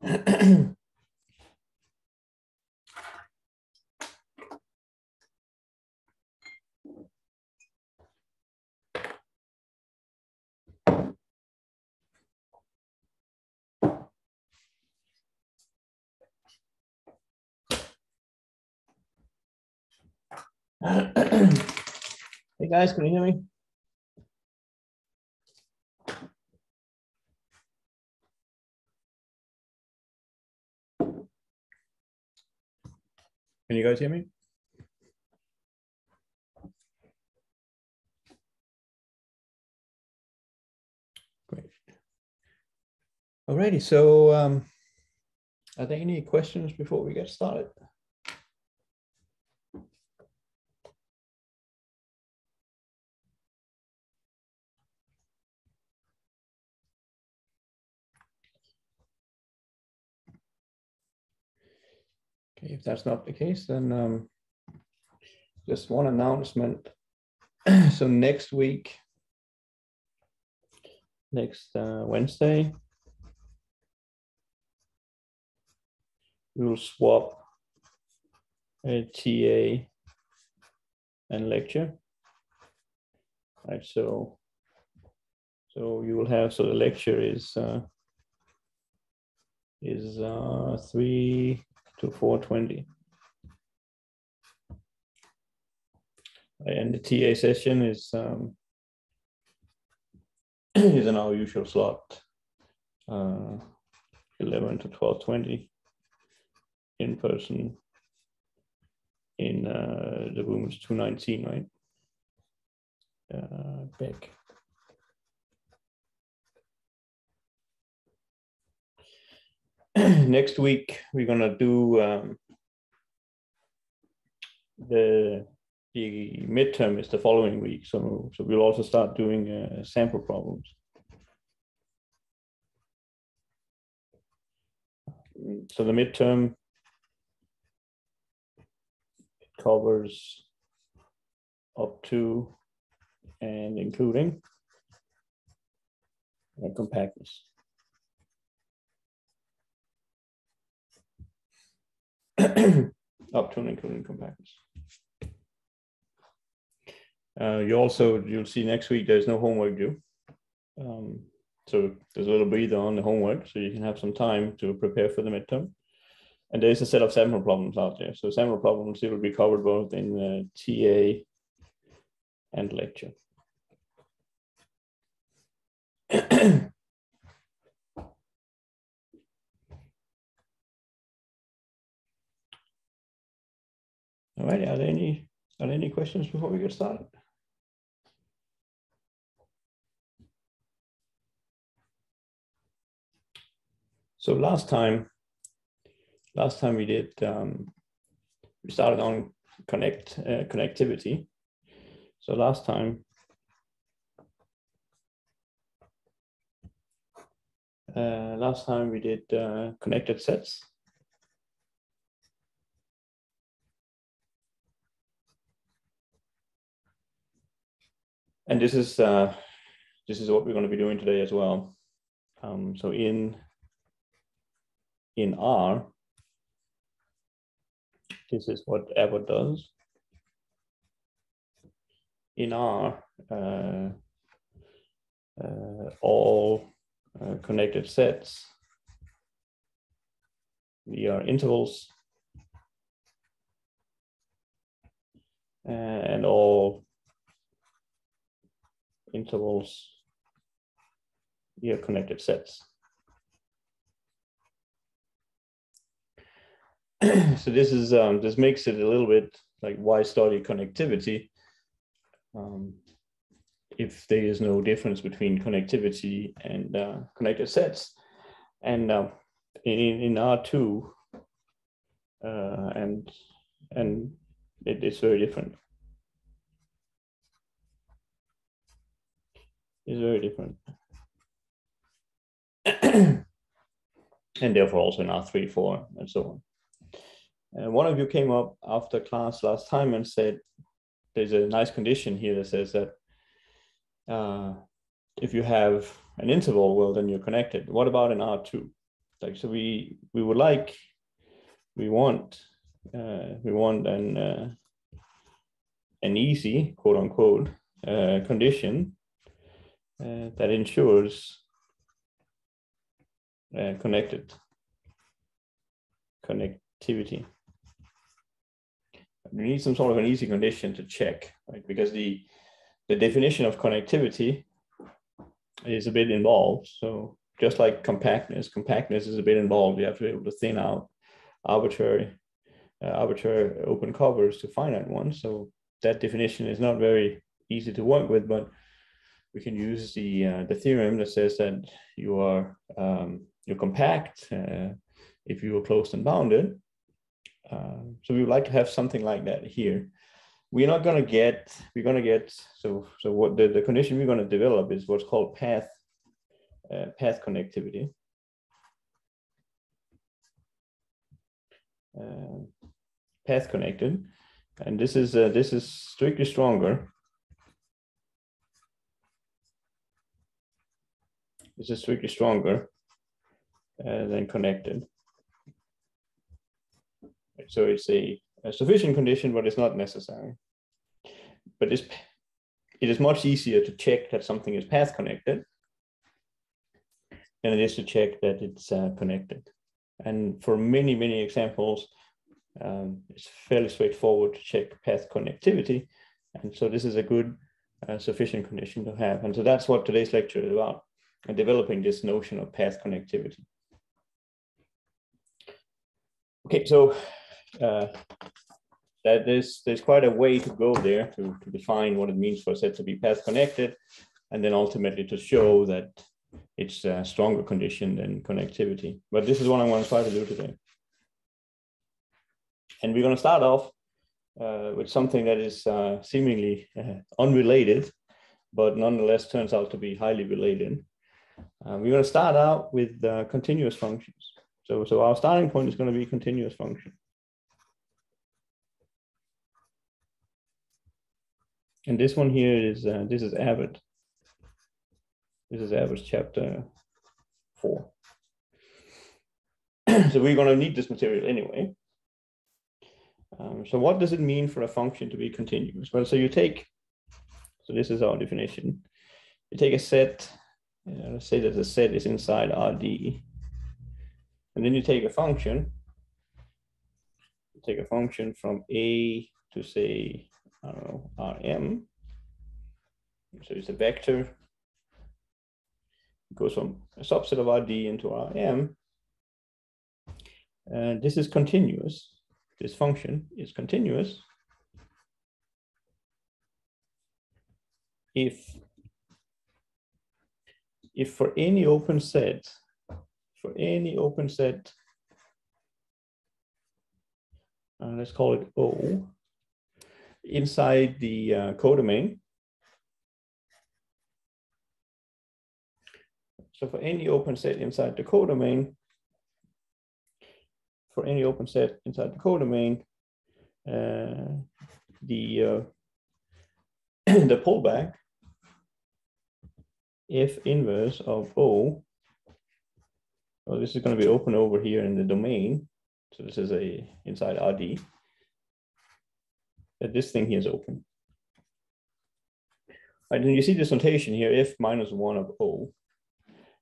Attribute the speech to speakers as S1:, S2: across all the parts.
S1: Hey guys, can you hear me? Can you guys hear me? Great. Alrighty, so are there any questions before we get started? Okay, if that's not the case, then just one announcement. So next week, next Wednesday, we will swap a TA and lecture. Right, so you will have, so the lecture is 3 to 4:20. And the TA session is in our usual slot, 11 to 12:20, in person in the room is 219, right? Back. Next week we're gonna do the midterm is the following week, so we'll also start doing sample problems. So the midterm covers up to and including compactness. Up to and including compactness. You'll see next week there's no homework due. So there's a little breather on the homework, so you can have some time to prepare for the midterm. And there's a set of sample problems out there. So sample problems, it will be covered both in TA and lecture. All right, are there any questions before we get started? So last time we did, we started on connectivity. So last time we did connected sets. And this is what we're going to be doing today as well. So in R, this is what Abbott does. In R, all connected sets, we are intervals, and all intervals, we are connected sets. So this is this makes it a little bit like, why study connectivity if there is no difference between connectivity and connected sets? And in R2, and it is very different. It's very different. And therefore also in R3, 4, and so on. One of you came up after class last time and said, there's a nice condition here that says that if you have an interval, well, then you're connected. What about in R2? like, so we want an easy, quote unquote, condition that ensures connectivity. We need some sort of an easy condition to check, right? Because the definition of connectivity is a bit involved. So just like compactness is a bit involved. You have to be able to thin out arbitrary open covers to finite ones. So that definition is not very easy to work with, but we can use the theorem that says that you're compact if you are closed and bounded. So we would like to have something like that here. We're going to get, so what the condition we're going to develop is what's called path connectivity. Path connected, and this is strictly stronger. This is strictly stronger than connected. So it's a sufficient condition, but it's not necessary. But it is much easier to check that something is path connected than it is to check that it's connected. And for many, many examples, it's fairly straightforward to check path connectivity. And so this is a good sufficient condition to have. And so that's what today's lecture is about, developing this notion of path connectivity. Okay, so there's quite a way to go there to define what it means for a set to be path connected, and then ultimately to show that it's a stronger condition than connectivity. But this is what I'm going to try to do today. And we're going to start off with something that is seemingly unrelated, but nonetheless turns out to be highly related. We're going to start out with continuous functions. So our starting point is going to be continuous function. And this one here is this is Abbott. This is Abbott's chapter 4. So we're going to need this material anyway. So what does it mean for a function to be continuous? Well, so this is our definition. You take a set, let's say that the set is inside Rd, and then you take a function. You take a function from A to, say, I don't know, Rm. So it's a vector. It goes from a subset of Rd into Rm. And this is continuous. This function is continuous if for any open set, let's call it O, inside the codomain. So for any open set inside the codomain, the pullback F inverse of O, well, this is going to be open over here in the domain. So this is inside Rd, that this thing here is open. Right, and you see this notation here, F minus 1 of O.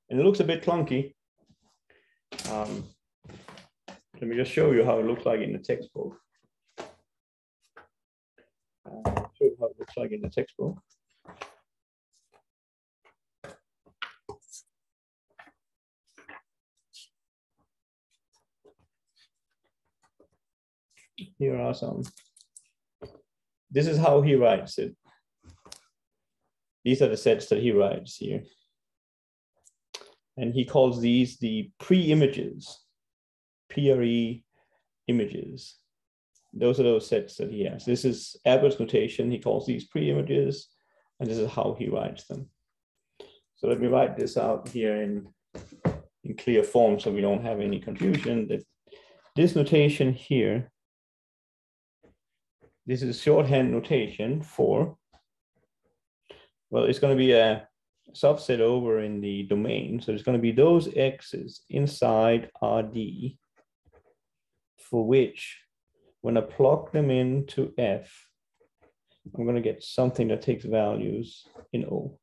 S1: And it looks a bit clunky. Let me just show you how it looks like in the textbook. Here are some. This is how he writes it. These are the sets that he writes here. And he calls these the pre-images, PRE images. Those are those sets that he has. This is Abbott's notation. He calls these pre-images, and this is how he writes them. So let me write this out here in clear form so we don't have any confusion. That this notation here, this is shorthand notation for, well, it's going to be a subset over in the domain. So it's going to be those x's inside RD for which, when I plug them into F, I'm going to get something that takes values in O.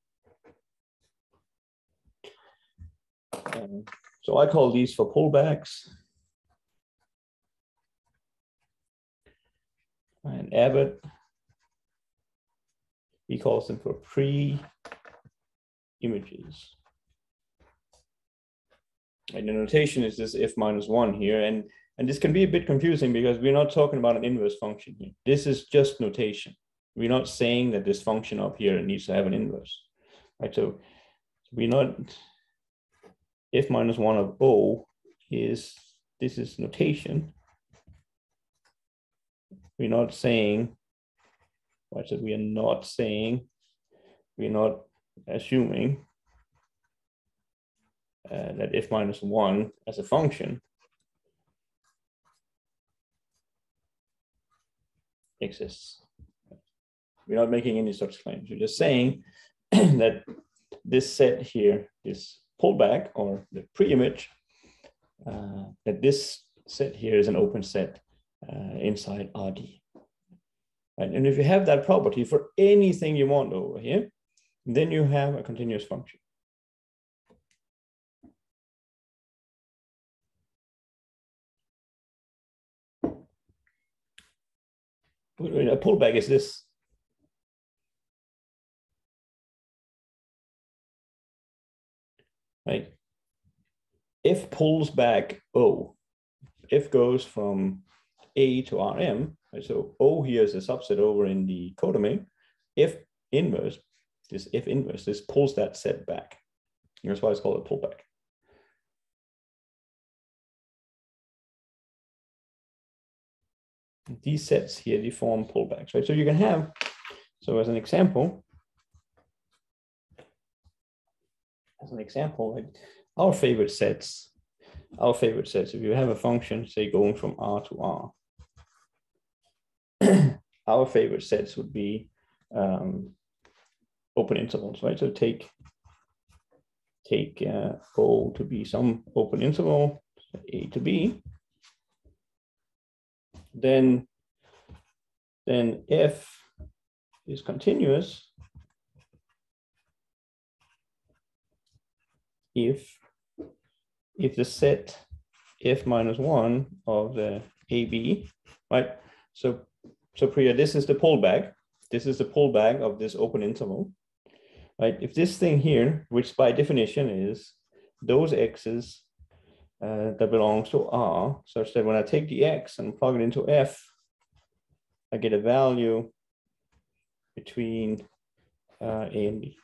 S1: So I call these for pullbacks. And Abbott, he calls them for pre-images. And the notation is this if minus 1 here. And this can be a bit confusing because we're not talking about an inverse function here. This is just notation. We're not saying that this function up here needs to have an inverse. Right? So we're not, if minus 1 of O is, this is notation. We're not saying, right? So we are not saying, we're not assuming that if minus 1 as a function exists. We're not making any such claims. We're just saying that this set here, this pullback or the pre-image, that this set here is an open set inside RD. Right? And if you have that property for anything you want over here, then you have a continuous function. A pullback is this. Right? If pulls back O, if goes from A to RM, right? So O here is a subset over in the codomain. If inverse, this pulls that set back. That's why it's called a pullback. These sets here, they form pullbacks, right? So you can have, so as an example, like our favorite sets, if you have a function, say going from R to R, our favorite sets would be open intervals, right? So take O to be some open interval, A to B, then F is continuous if the set F minus 1 of the AB, right? So Priya, this is the pullback. This is the pullback of this open interval, right? If this thing here, which by definition is those x's that belongs to R, such that when I take the x and plug it into F, I get a value between A and B.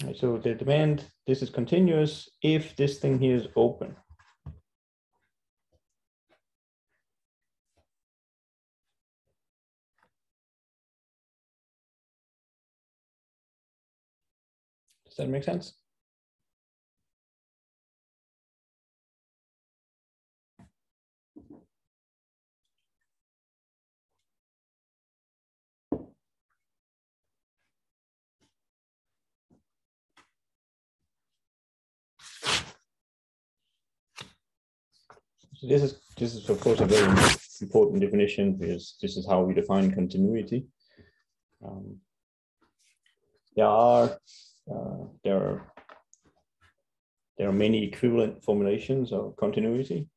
S1: Right, so the demand, this is continuous if this thing here is open. Does that make sense? So this is of course a very important definition because this is how we define continuity. There are many equivalent formulations of continuity.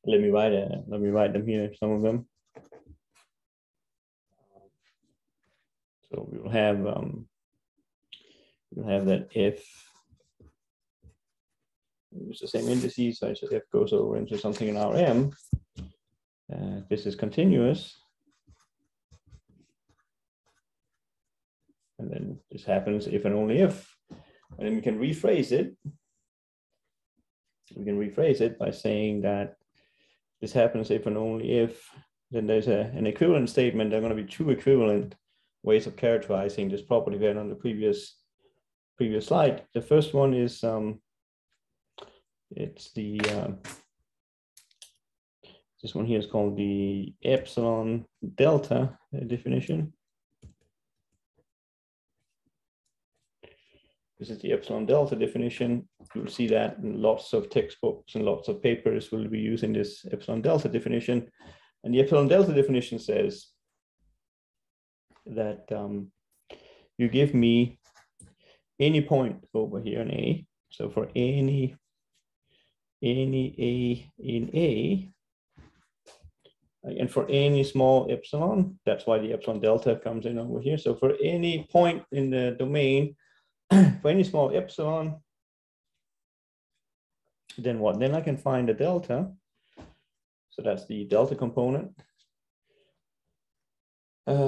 S1: Let me write them here, some of them. So we will have that if use the same indices, so if goes over into something in RM, this is continuous. And then this happens if and only if. And then we can rephrase it. We can rephrase it by saying that this happens if and only if. Then there's an equivalent statement. There are going to be two equivalent ways of characterizing this property there on the previous slide. The first one is it's the This one here is called the epsilon delta definition. This is the epsilon delta definition. You'll see that in lots of textbooks and lots of papers will be using this epsilon delta definition. And the epsilon delta definition says that you give me any point over here in A. So for any A in A, and for any small epsilon, that's why the epsilon delta comes in over here. So for any point in the domain, for any small epsilon, then what? Then I can find the delta. So that's the delta component.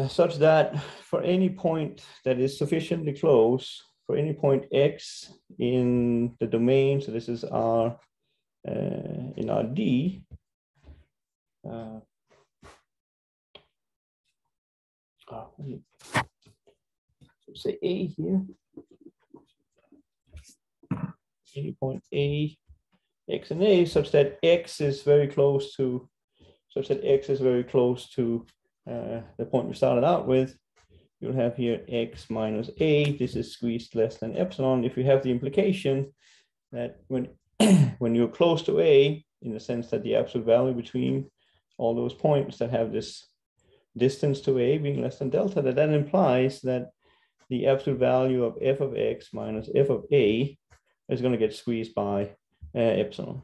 S1: Such that for any point that is sufficiently close, for any point x in the domain, so this is R in our D, say A here, any point A, x and A, such that x is very close to, the point we started out with. You'll have here x minus A. This is squeezed less than epsilon. If you have the implication that when when you're close to A, in the sense that the absolute value between all those points that have this distance to A being less than delta, that implies that the absolute value of f of x minus f of A is going to get squeezed by epsilon.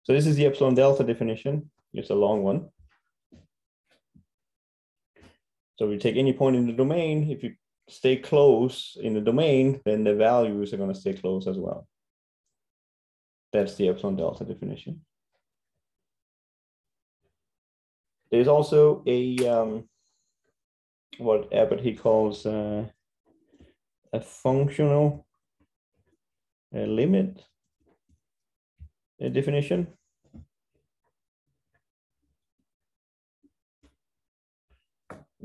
S1: So this is the epsilon delta definition. It's a long one. So we take any point in the domain. If you stay close in the domain, then the values are going to stay close as well. That's the epsilon delta definition. There's also a what Abbott he calls a functional limit definition.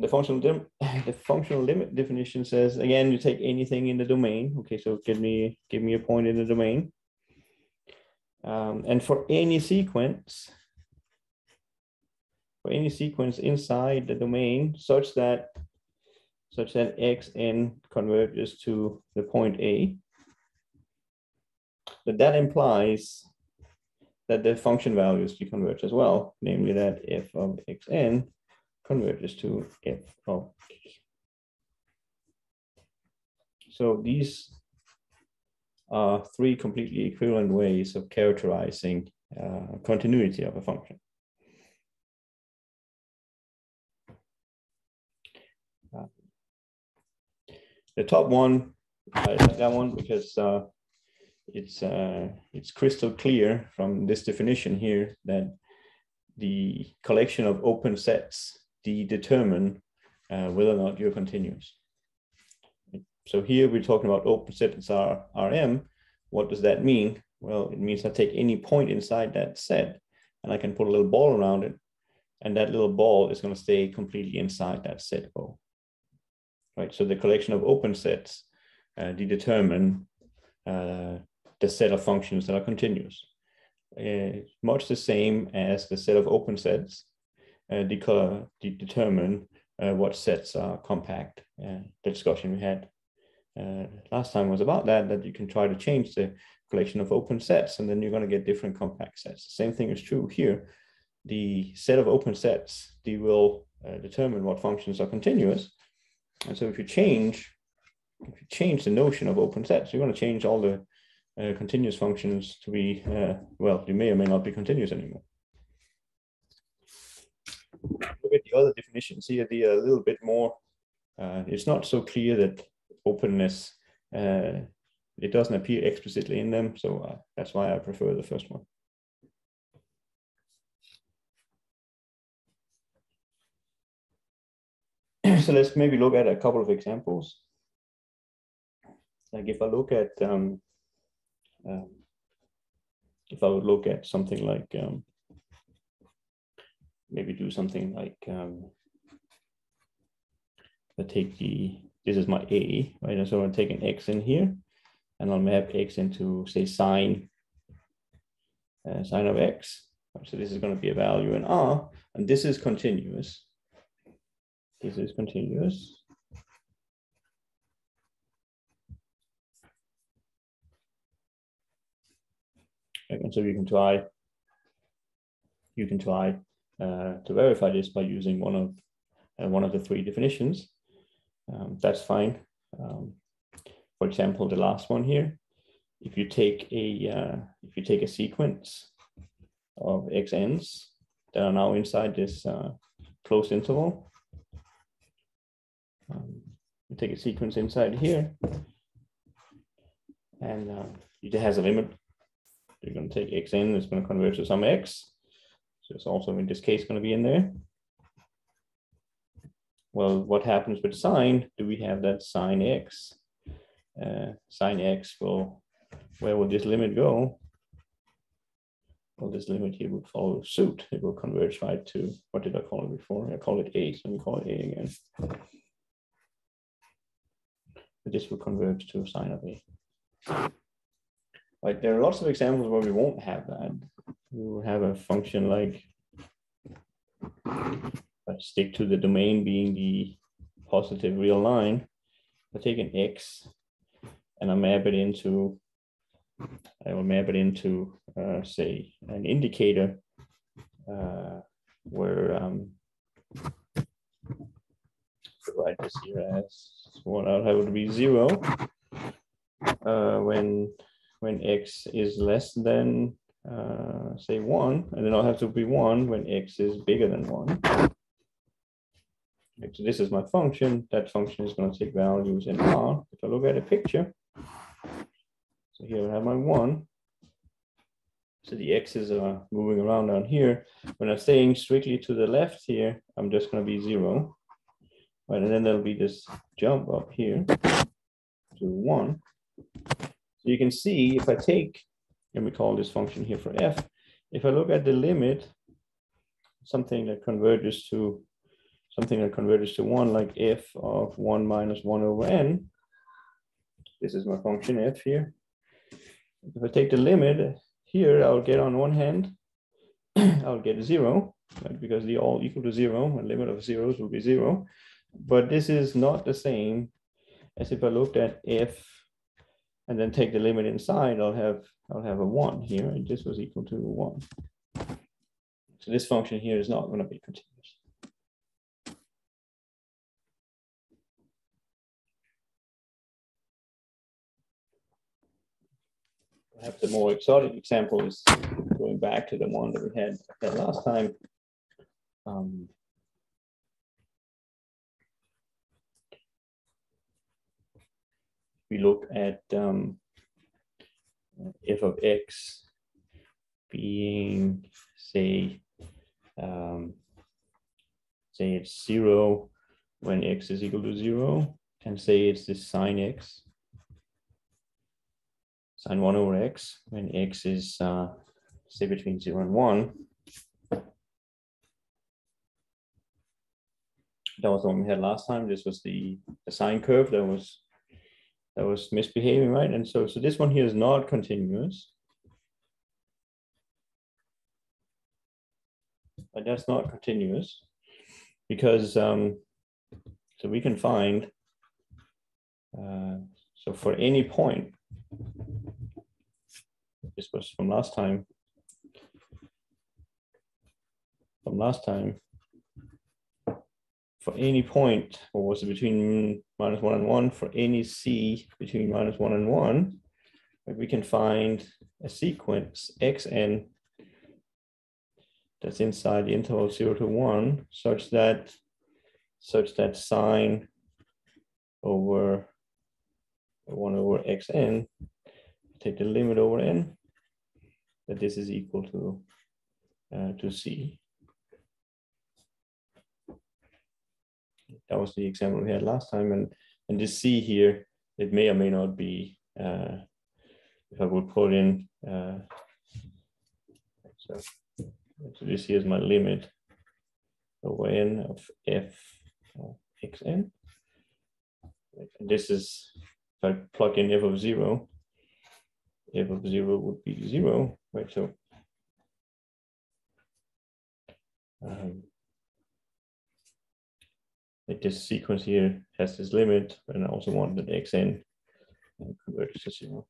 S1: The functional limit definition says, again, you take anything in the domain. Okay, so give me a point in the domain, and for any sequence inside the domain, such that xn converges to the point A, that implies that the function values converge as well, namely that f of xn converges to f of k. So these are three completely equivalent ways of characterizing continuity of a function. The top one, I like that one because it's crystal clear from this definition here that the collection of open sets determine whether or not you're continuous. So here we're talking about open sets Rm. What does that mean? Well, it means I take any point inside that set and I can put a little ball around it, and that little ball is going to stay completely inside that set ball. Right. So the collection of open sets determine the set of functions that are continuous. Much the same as the set of open sets determine what sets are compact. The discussion we had last time was about that you can try to change the collection of open sets, and then you're going to get different compact sets. The same thing is true here. The set of open sets, they will determine what functions are continuous. And so if you change the notion of open sets, you're going to change all the continuous functions to be, well, they may or may not be continuous anymore. Look at the other definitions here. They are a little bit more, it's not so clear that openness, it doesn't appear explicitly in them. So that's why I prefer the first one. So let's maybe look at a couple of examples. Like if I look at, if I would look at something like, maybe do something like, I take the this is my A, right? And so I'll take an X in here and I'll map X into, say, sine of X. So this is going to be a value in R, and this is continuous. This is continuous. And so you can try to verify this by using one of the three definitions. That's fine. For example, the last one here, if you take a sequence of xn's that are now inside this closed interval, you take a sequence inside here, and it has a limit. You're going to take xn, it's going to convert to some x. So it's also in this case going to be in there. Well, what happens with sine? Do we have that sine x? Sine x will, where will this limit go? Well, this limit here would follow suit. It will converge right to, what did I call it before? I call it a, so let me call it a again. But this will converge to sine of a. Right, there are lots of examples where we won't have that. We will have a function like, let's stick to the domain being the positive real line. I take an x and I map it into, say, an indicator where write this here as what I'll have to be 0 when x is less than say 1, and then I'll have to be 1 when x is bigger than 1. So this is my function. That function is going to take values in R. If I look at a picture, so here I have my 1. So the x's are moving around down here. When I'm staying strictly to the left here, I'm just going to be 0. Right, and then there'll be this jump up here to 1. So you can see if I take, and we call this function here for f, if I look at the limit, something that converges to 1, like f of 1 minus 1 over n, this is my function f here. If I take the limit here, I'll get on one hand, I'll get 0, right, because they all equal to 0, a limit of zeros will be 0. But this is not the same as if I looked at f and then take the limit inside, I'll have a 1 here, and this was equal to 1. So this function here is not going to be continuous. Perhaps the more exotic example is going back to the one that we had last time. We look at f of x being, say it's 0 when x is equal to 0, and say it's this sine x, sine 1 over x, when x is, say, between 0 and 1. That was the one we had last time. This was the sine curve that was misbehaving, right? And so this one here is not continuous. But that's not continuous because so we can find so for any point, this was from last time. For any point, or was it between -1 and 1, for any c between -1 and 1, we can find a sequence xn that's inside the interval 0 to 1, such that sine over 1 over xn, take the limit over n, that this is equal to c. That was the example we had last time, and this c here, it may or may not be, if I would put in, so this here is my limit over n of f of xn. And this is, if I plug in f of 0, f of 0 would be 0, right? So like this sequence here has this limit, and I also want that xn converges to 0.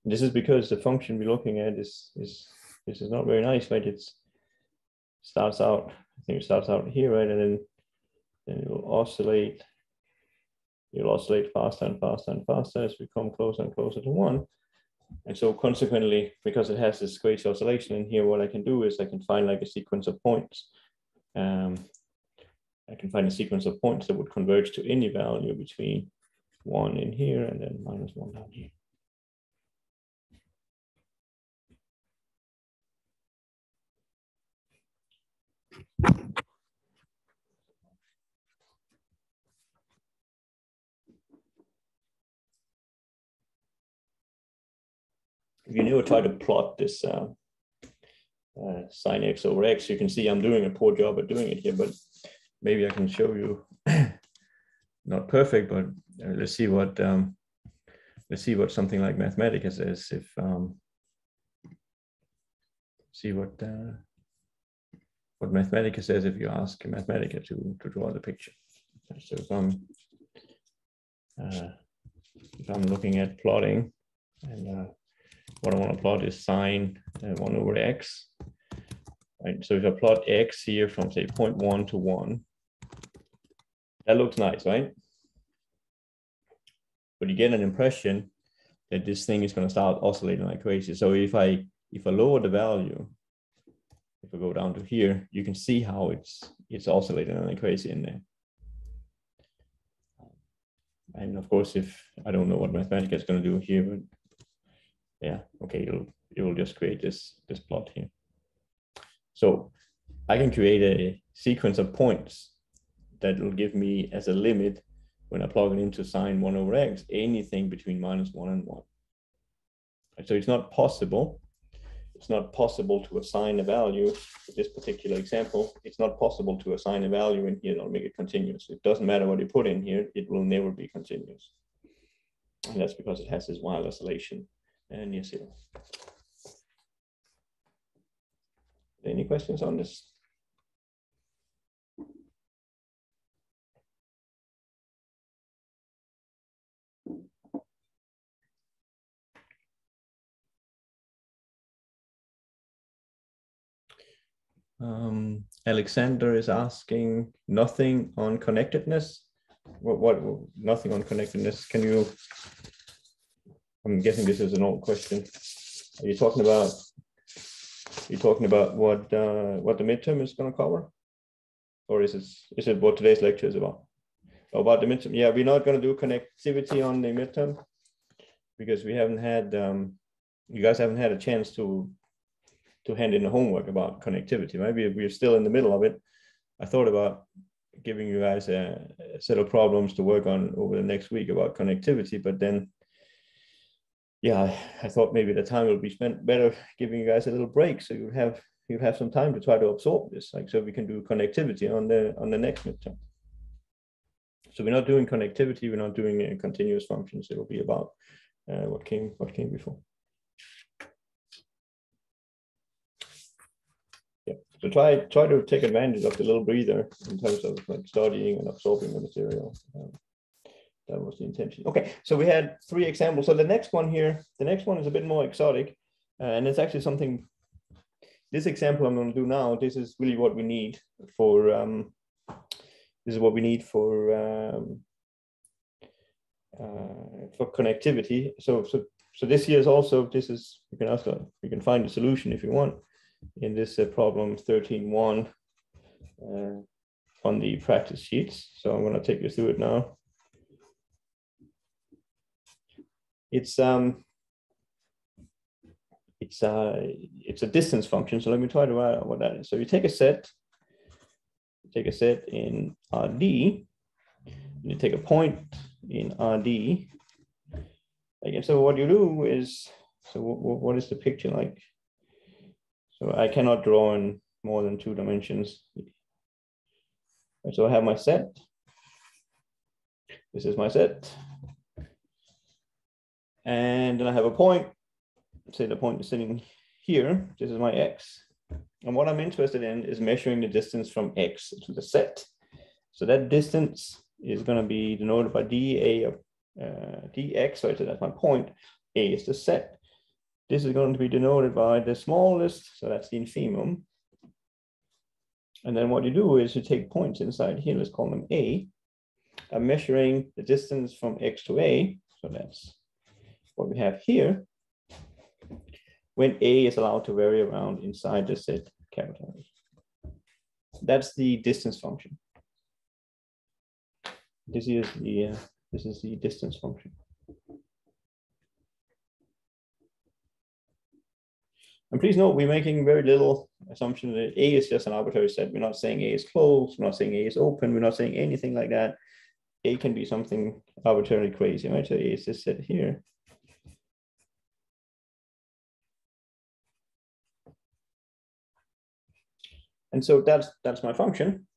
S1: This is because the function we're looking at is this is not very nice, right? It starts out, I think it starts out here, right? And then it will oscillate. You'll oscillate faster and faster and faster as we come closer and closer to 1. And so consequently, because it has this quasi oscillation in here, what I can do is I can find like a sequence of points. I can find a sequence of points that would converge to any value between 1 in here and then -1 down here. If you never try to plot this sine x over x, you can see I'm doing a poor job at doing it here, but maybe I can show you. Not perfect, but let's see what something like Mathematica says. If see what Mathematica says if you ask Mathematica to draw the picture. So if I'm looking at plotting, and what I want to plot is sine 1 over x. Right? So if I plot x here from say 0.1 to 1, that looks nice, right? But you get an impression that this thing is going to start oscillating like crazy. So if I lower the value, if I go down to here, you can see how it's oscillating like crazy in there. And of course, if I don't know what Mathematica is going to do here, but yeah, okay, it will just create this plot here. So I can create a sequence of points that will give me as a limit, when I plug it into sine 1 over x, anything between -1 and 1. So it's not possible. It's not possible to assign a value. For this particular example, it's not possible to assign a value in here that'll make it continuous. It doesn't matter what you put in here, it will never be continuous. And that's because it has this wild oscillation near 0. Any questions on this? Alexander is asking nothing on connectedness. What nothing on connectedness? Can you? I'm guessing this is an old question. Are you talking about? What the midterm is going to cover, or is it what today's lecture is about? About the midterm? Yeah, we're not going to do connectivity on the midterm because we haven't had. You guys haven't had a chance to hand in the homework about connectivity, right? We're still in the middle of it. I thought about giving you guys a set of problems to work on over the next week about connectivity, but then, yeah, I thought maybe the time will be spent better giving you guys a little break, so you have some time to try to absorb this, like so we can do connectivity on the next midterm. So we're not doing connectivity, we're not doing continuous functions. It will be about what came before. So try to take advantage of the little breather in terms of like studying and absorbing the material. That was the intention. Okay, so we had 3 examples. So the next one is a bit more exotic, and it's actually something. This example I'm going to do now. This is really what we need for. For connectivity. So this here is also. This is you can find the solution if you want. In this problem 13.1 on the practice sheets. So I'm going to take you through it now. It's a distance function. So let me try to write out what that is. So you take a set in RD, and you take a point in RD. Again, so what you do is, so what is the picture like? So I cannot draw in more than 2 dimensions. So I have my set, This is my set. And then I have a point. Say the point is sitting here. This is my x. And what I'm interested in is measuring the distance from x to the set. So that distance is going to be denoted by dA of dx, right? So that's my point. A is the set. This is going to be denoted by the smallest, so that's the infimum. And then what you do is you take points inside here, let's call them A. I'm measuring the distance from x to A, so that's what we have here, when A is allowed to vary around inside the set capital A. That's the distance function. This is the distance function. And please note, we're making very little assumption that A is just an arbitrary set. We're not saying A is closed. We're not saying A is open. We're not saying anything like that. A can be something arbitrarily crazy, right? So A is this set here. And so that's my function.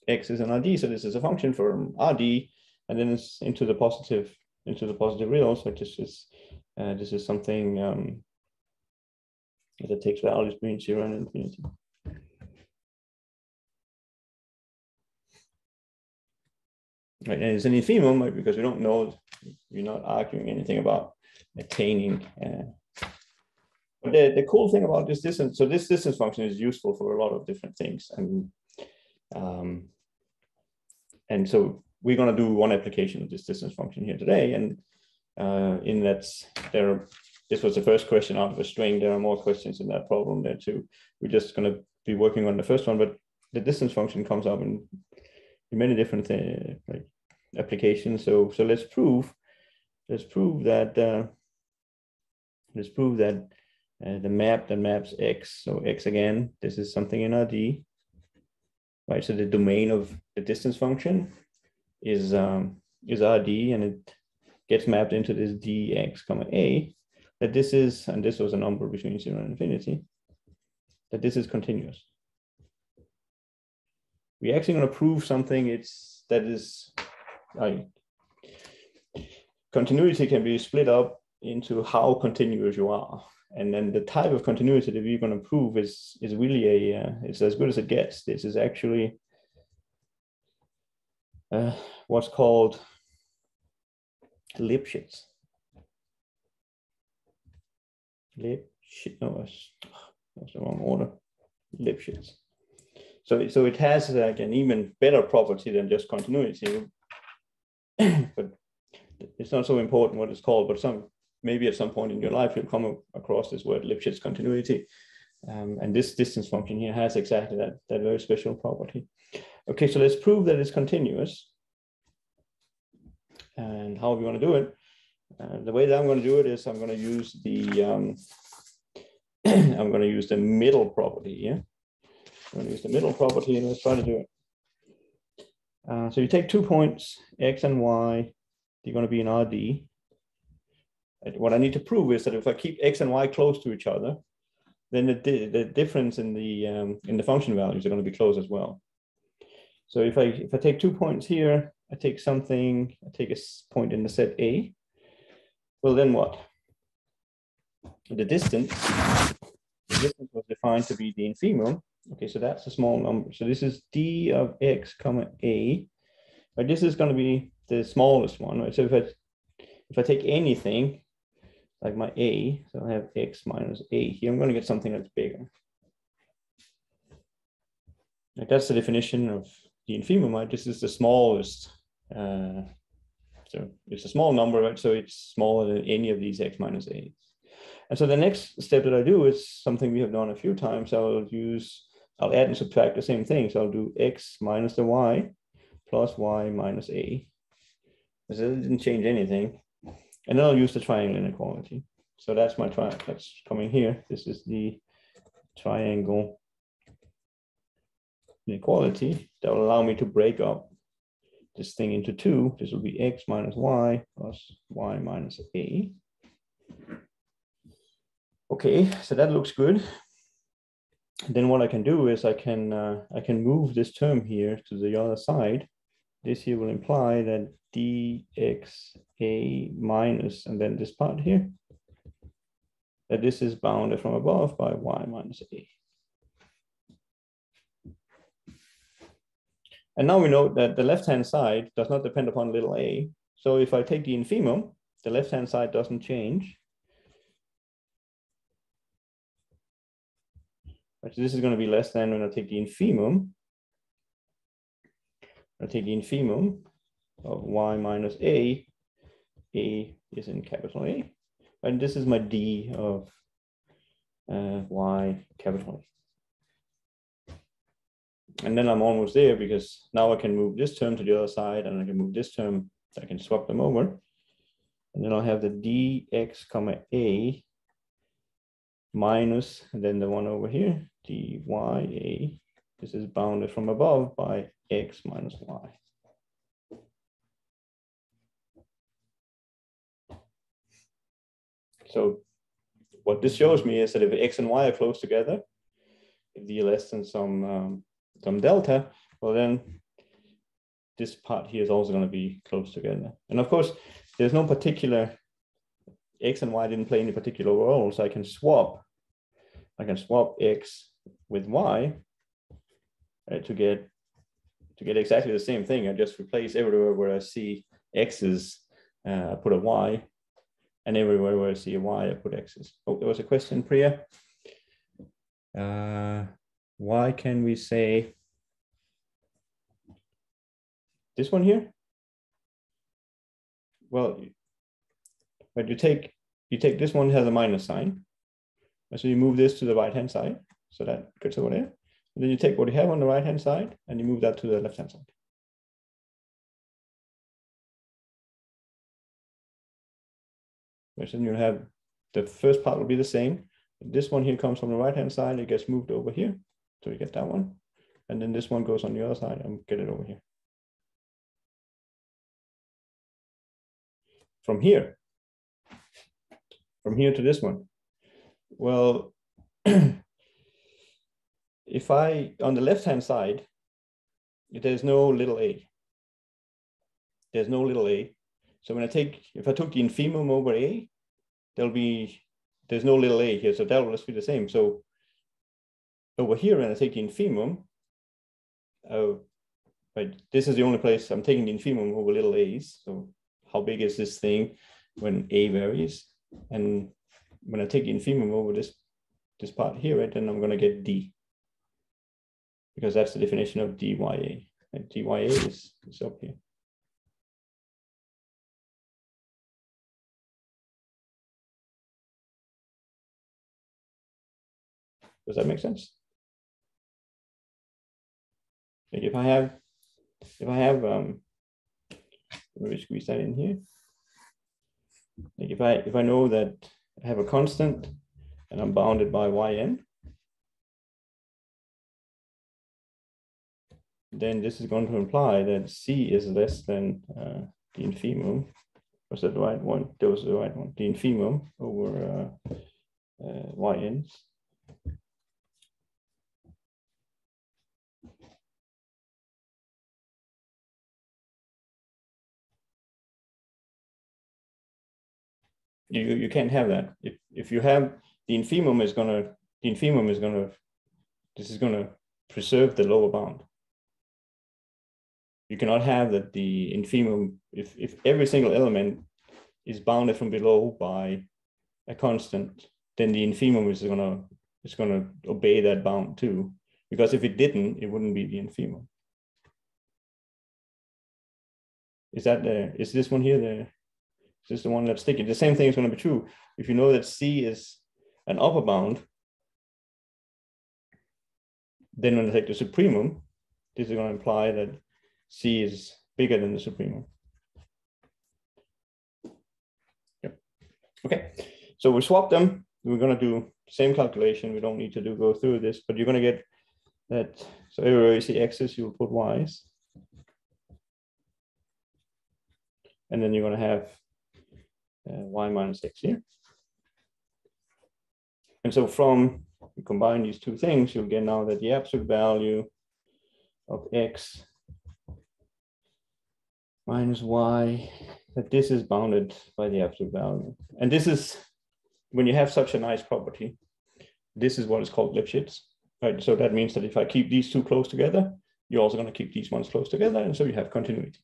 S1: X is an RD, so this is a function for RD, and then it's into the positive real. So this is something that takes values between 0 and infinity. Right, and it's an infimum, right, because we don't know, we're not arguing anything about attaining. But the cool thing about this distance, so this distance function is useful for a lot of different things. And so we're going to do one application of this distance function here today. And in that, this was the first question out of a string. There are more questions in that problem there too. We're just going to be working on the first one, but the distance function comes up in many different like applications. So let's prove that the map that maps x. So x again, this is something in RD, right? So the domain of the distance function is RD, and it gets mapped into this dx comma a. That this is, and this was a number between 0 and infinity, that this is continuous. We're actually going to prove something continuity can be split up into how continuous you are. And then the type of continuity that we're going to prove is really it's as good as it gets. This is actually what's called Lipschitz. No, that's the wrong order. Lipschitz. So it has like an even better property than just continuity. But it's not so important what it's called, but maybe at some point in your life you'll come across this word Lipschitz continuity. And this distance function here has exactly that very special property. Okay, so let's prove that it's continuous. And how are we going to do it? The way that I'm going to do it is I'm going to use the middle property here. I'm going to use the middle property, and let's try to do it. So you take 2 points, x and y. They're going to be in RD. And what I need to prove is that if I keep x and y close to each other, then the difference in the function values are going to be close as well. So if I take 2 points here, I take a point in the set A. Well, then what? The distance was defined to be the infimum. Okay, so that's a small number. So this is d of x comma a. But this is going to be the smallest one, right? So if I take anything like my a, so I have x minus a here, I'm going to get something that's bigger. Like that's the definition of the infimum, right? This is the smallest. So it's a small number, right? So it's smaller than any of these x minus a's. And so the next step that I do is something we have done a few times. I'll add and subtract the same thing. So I'll do x minus the y plus y minus a. So it didn't change anything. And then I'll use the triangle inequality. So that's my triangle that's coming here. This is the triangle inequality that will allow me to break up this thing into two. This will be x minus y plus y minus a. Okay, so that looks good. Then what I can do is I can move this term here to the other side. this here will imply that dxa minus, and then this part here, that this is bounded from above by y minus a. And now we know that the left-hand side does not depend upon little a. So if I take the infimum, the left-hand side doesn't change. But this is going to be less than when I take the infimum. I take the infimum of y minus a. A is in capital A. And this is my d of y capital A. And then I'm almost there, because now I can move this term to the other side, and I can move this term, I can swap them over. And then I'll have the dx comma a minus, and then the one over here, dya. This is bounded from above by x minus y. So what this shows me is that if x and y are close together, if d less than some delta, well then this part here is also going to be close together. And of course, there's no particular, x and y didn't play any particular role, so I can swap x with y to get exactly the same thing. I just replace everywhere where I see x's, I put a y, and everywhere where I see a y, I put x's. Oh, there was a question, Priya. Why can we say this one here? Well, but you take this one has a minus sign, so you move this to the right hand side, so that gets over there. And then you take what you have on the right hand side and you move that to the left hand side. Which then you have the first part will be the same. This one here comes from the right hand side, it gets moved over here, so you get that one, and then this one goes on the other side and get it over here. From here to this one. Well, if I, on the left-hand side, there's no little a. There's no little a. So when if I took the infimum over a, there's no little a here, so that will just be the same. So over here, when I take the infimum, but this is the only place I'm taking the infimum over little a's. So how big is this thing when a varies? And when I take the infimum over this part here, right, then I'm going to get d, because that's the definition of dya. And dya is up here. Does that make sense? Like if I have, let me squeeze that in here. Like if I know that I have a constant and I'm bounded by yn, then this is going to imply that c is less than the infimum. Was that the right one? That was the right one. The infimum over yn. You can't have that. If you have the infimum is gonna this is gonna preserve the lower bound. You cannot have that the infimum, if every single element is bounded from below by a constant, then the infimum is gonna obey that bound too. Because if it didn't, it wouldn't be the infimum. Is this one here is this the one that's sticky? The same thing is going to be true if you know that c is an upper bound. Then when I take the supremum, this is going to imply that c is bigger than the supremum. Yep. Okay, so we swap them. We're going to do the same calculation. We don't need to go through this, but you're going to get that. So everywhere you see x's, you'll put y's. And then you're going to have y minus x here. And so from you combine these two things, you'll get now that the absolute value of x minus y, that this is bounded by the absolute value. And this is, when you have such a nice property, this is what is called Lipschitz, right? So that means that if I keep these two close together, you're also going to keep these ones close together, and so you have continuity.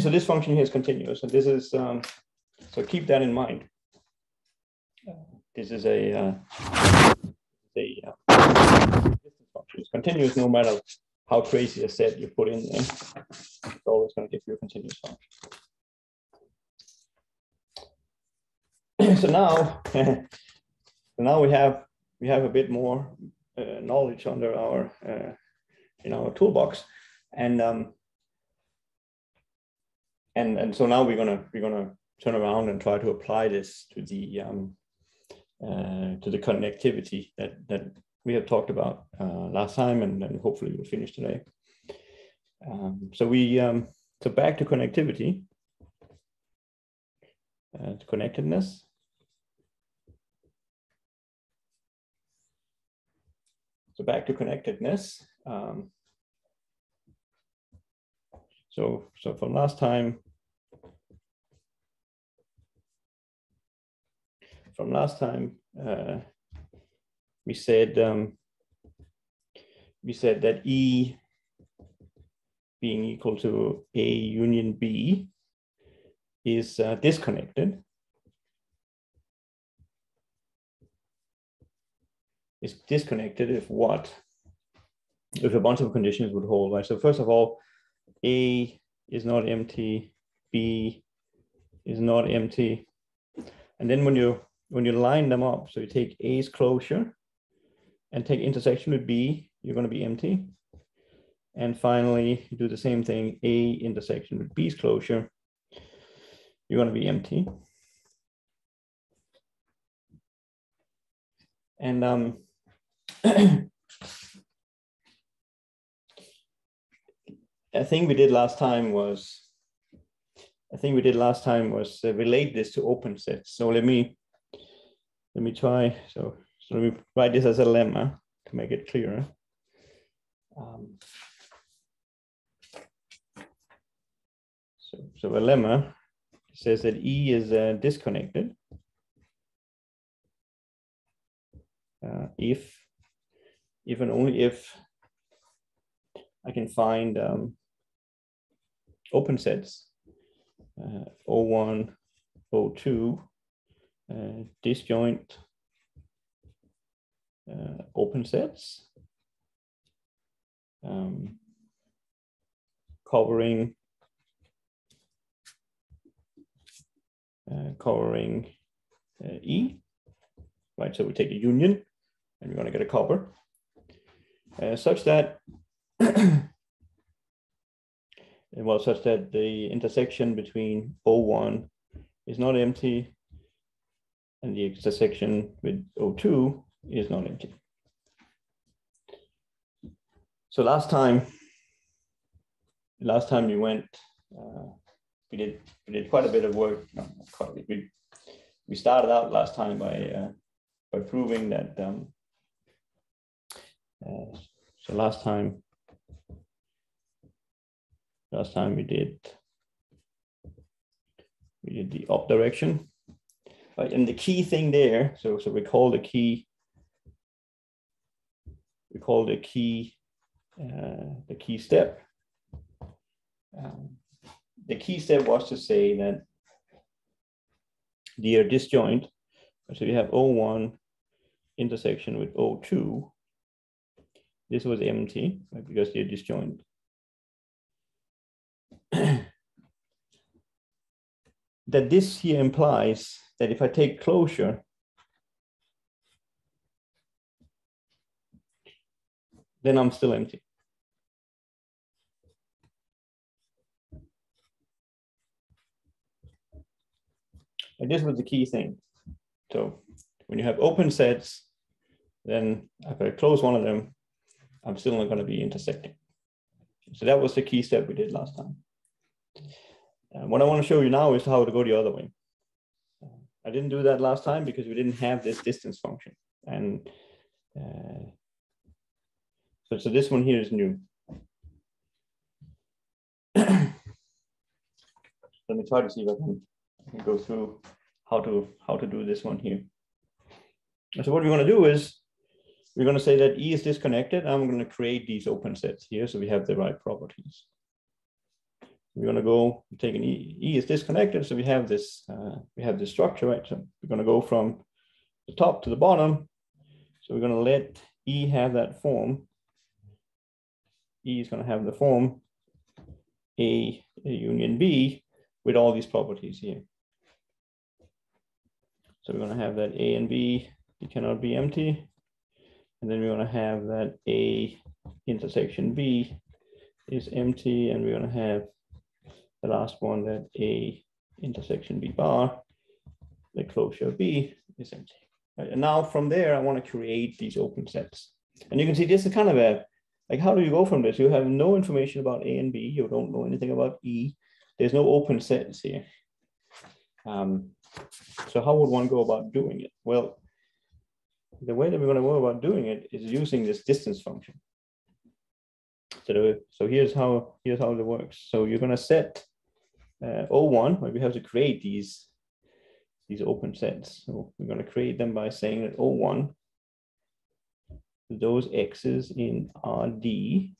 S1: So this function here is continuous, and this is, so keep that in mind. This is a distance function. It's continuous no matter how crazy a set you put in there. It's always going to give you a continuous function. So now we have a bit more knowledge under our in our toolbox, and so now we're gonna turn around and try to apply this to the connectivity that we have talked about last time, and then hopefully we'll finish today. So back to connectivity, to connectedness. So back to connectedness. So from last time, we said that E being equal to A union B is disconnected. Is disconnected if what? If a bunch of conditions would hold, right? So first of all, A is not empty, B is not empty, and then when you line them up, so you take A's closure and take intersection with B, you're going to be empty. And finally, you do the same thing, A intersection with B's closure, you're going to be empty. And a thing we did last time was relate this to open sets. So let me try. So let me write this as a lemma to make it clearer. So a lemma says that E is disconnected if and only if I can find open sets, O1, O2, disjoint open sets, covering E, right? So we take a union and we're going to get a cover such that such that the intersection between O1 is not empty and the intersection with O2 is not empty. So last time we went, we did quite a bit of work. No, not quite a bit. We started out last time by proving that. So last time we did the up direction, right? And the key thing there. So we call the key. We call the key step. The key step was to say that the disjoint. So you have O1 intersection with O2. This was empty, right, because they're disjoint. That this here implies that if I take closure, then I'm still empty. And this was the key thing. So when you have open sets, then if I close one of them, I'm still not going to be intersecting. So that was the key step we did last time. What I want to show you now is how to go the other way. I didn't do that last time because we didn't have this distance function. And So this one here is new. Let me try to see if I can go through how to do this one here. So what we're going to do is we're going to say that E is disconnected. I'm going to create these open sets here so we have the right properties. We're going to go take an E is disconnected, so we have this structure, right? So we're going to go from the top to the bottom. So we're going to let E have that form. E is going to have the form A union B with all these properties here. So we're going to have that A and B, it cannot be empty. And then we're going to have that A intersection B is empty. And we're going to have the last one, that A intersection B bar, the closure B is empty. Right? And now from there, I want to create these open sets. And you can see this is kind of a, like, how do you go from this? You have no information about A and B. You don't know anything about E. There's no open sets here. So how would one go about doing it? Well, the way that we're going to go about doing it is using this distance function. So here's how it works. So you're going to set O1, where we have to create these open sets. So we're going to create them by saying that O1, those x's in RD,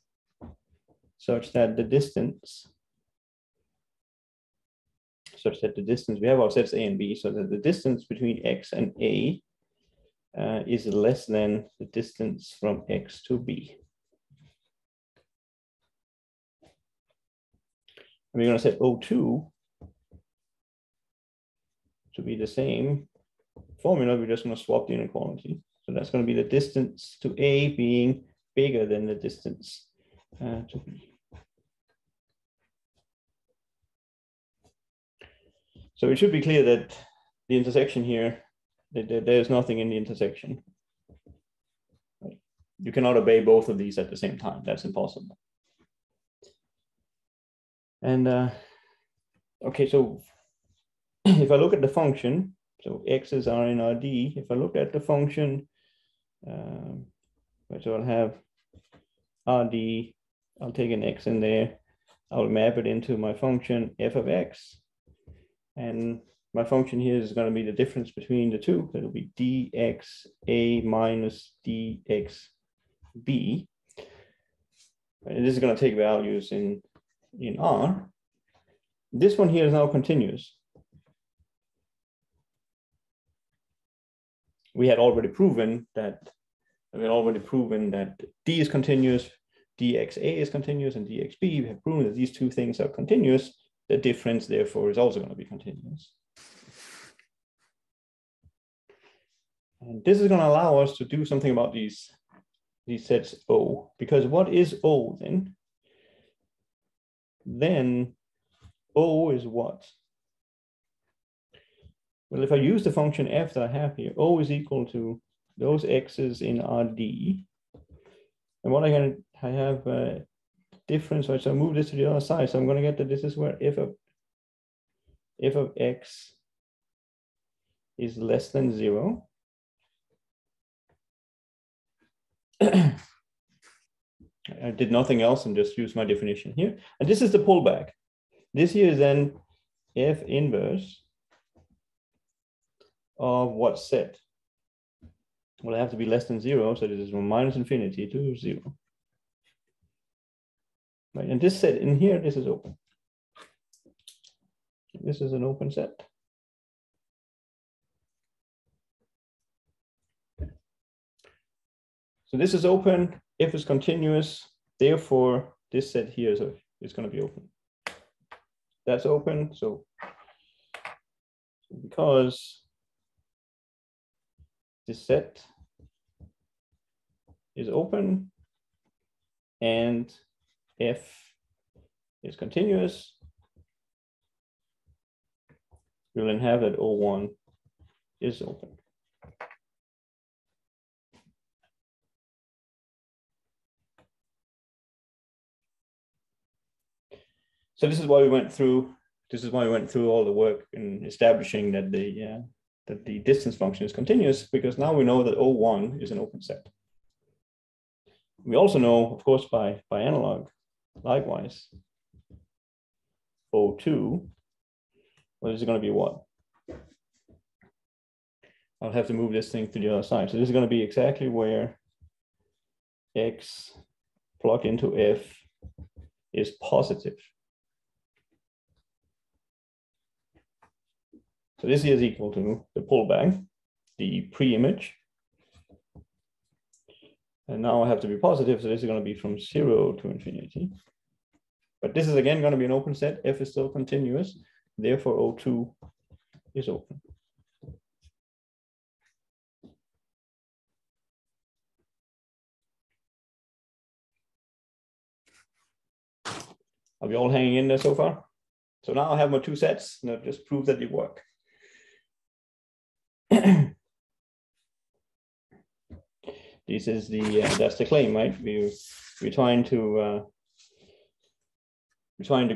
S1: such that the distance, we have our sets A and B, so that the distance between x and A is less than the distance from x to B. And we're going to set O2 to be the same formula. We're just going to swap the inequality. So that's going to be the distance to A being bigger than the distance to B. So it should be clear that the intersection here, there's nothing in the intersection. Right? You cannot obey both of these at the same time. That's impossible. And okay, so if I look at the function, so x's are in RD. If I look at the function, so I'll have RD, I'll take an x in there, I'll map it into my function f of x, and my function here is going to be the difference between the two. It'll be dxa minus dxb. And this is going to take values in R. This one here is now continuous. We had already proven that D is continuous, dxa is continuous, and dxb. We have proven that these two things are continuous. The difference, therefore, is also going to be continuous. And this is going to allow us to do something about these sets O, because what is O then? Then O is what? Well, if I use the function f that I have here, O is equal to those x's in RD. And what I have a difference, right? So I move this to the other side. So I'm going to get that this is where f of x is less than 0. I did nothing else and just used my definition here. And this is the pullback. This here is then f inverse of what set? Well, it have to be less than 0. So this is from minus infinity to 0. Right, and this set in here, this is open. This is an open set. So this is open, if it's continuous, therefore this set here is going to be open. That's open, so because this set is open and f is continuous, we'll then have that O1 is open. So this is why we went through. This is why we went through all the work in establishing that the distance function is continuous, because now we know that O1 is an open set. we also know, of course, by analog, likewise, O2, well, this is going to be what? I'll have to move this thing to the other side. So this is going to be exactly where X plugged into F is positive. So this is equal to the pullback, the pre-image. And now I have to be positive, so this is going to be from 0 to infinity. But this is again going to be an open set. F is still continuous. Therefore, O2 is open. Are we all hanging in there so far? So now I have my two sets, and I've just proved that they work. This is the that's the claim, right? We're trying to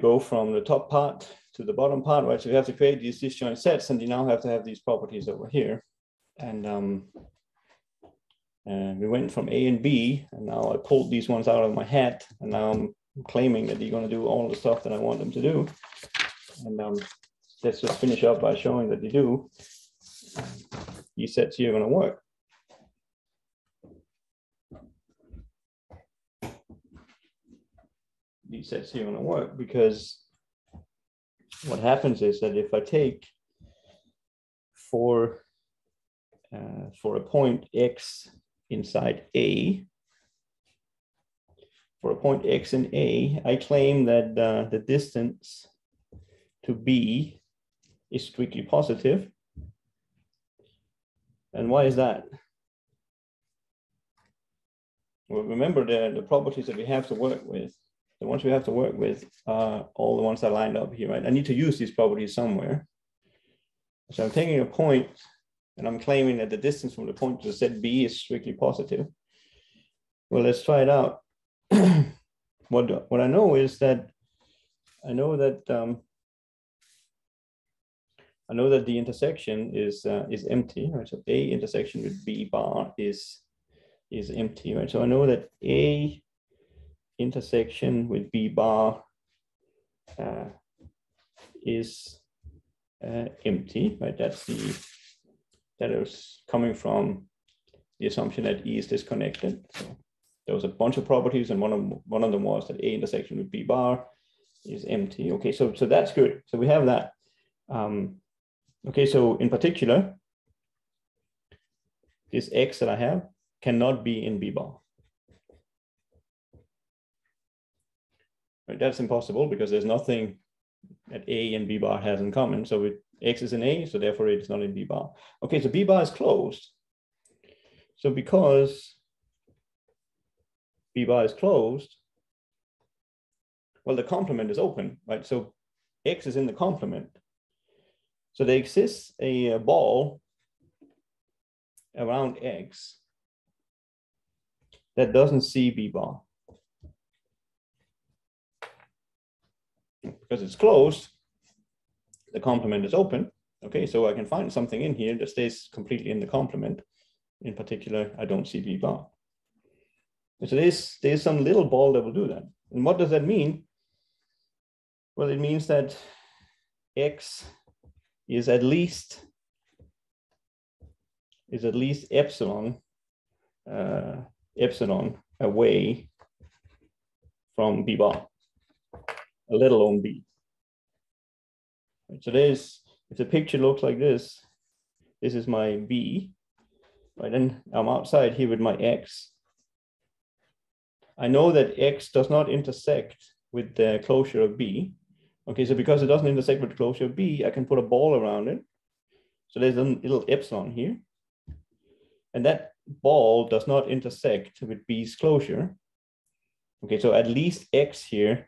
S1: go from the top part to the bottom part, right? So we have to create these disjoint sets, and you now have to have these properties over here. And we went from A and B, and now I pulled these ones out of my hat, and now I'm claiming that they're going to do all the stuff that I want them to do. And let's just finish up by showing that they do. These sets here are going to work. These sets here are going to work because what happens is that if I take for a point X inside A, for a point X in A, I claim that the distance to B is strictly positive. And why is that? Well, remember the properties that we have to work with. The ones we have to work with are all the ones that lined up here, right? I need to use these properties somewhere. So I'm taking a point and I'm claiming that the distance from the point to the set B is strictly positive. Well, let's try it out. What I know is that I know that the intersection is empty, right? So A intersection with B bar is empty, right? So I know that A intersection with B bar is empty, right? That is coming from the assumption that E is disconnected. So there was a bunch of properties, and one of them was that A intersection with B bar is empty. Okay, so that's good. So we have that. Okay, so in particular, this X that I have cannot be in B bar. Right, that's impossible because there's nothing that A and B bar has in common. So X is in A, so therefore it's not in B bar. Okay, so B bar is closed. So because B bar is closed, well, the complement is open, right? So X is in the complement. So there exists a ball around X that doesn't see B bar. Because it's closed, the complement is open. Okay, so I can find something in here that stays completely in the complement. In particular, I don't see B bar. So there's some little ball that will do that. And what does that mean? Well, it means that X is at least epsilon away from B bar, let alone B. Right, so if the picture looks like this is my B, right? And I'm outside here with my X. I know that X does not intersect with the closure of B. Okay, so because it doesn't intersect with the closure of B, I can put a ball around it. So there's a little epsilon here. And that ball does not intersect with B's closure. Okay, so at least X here,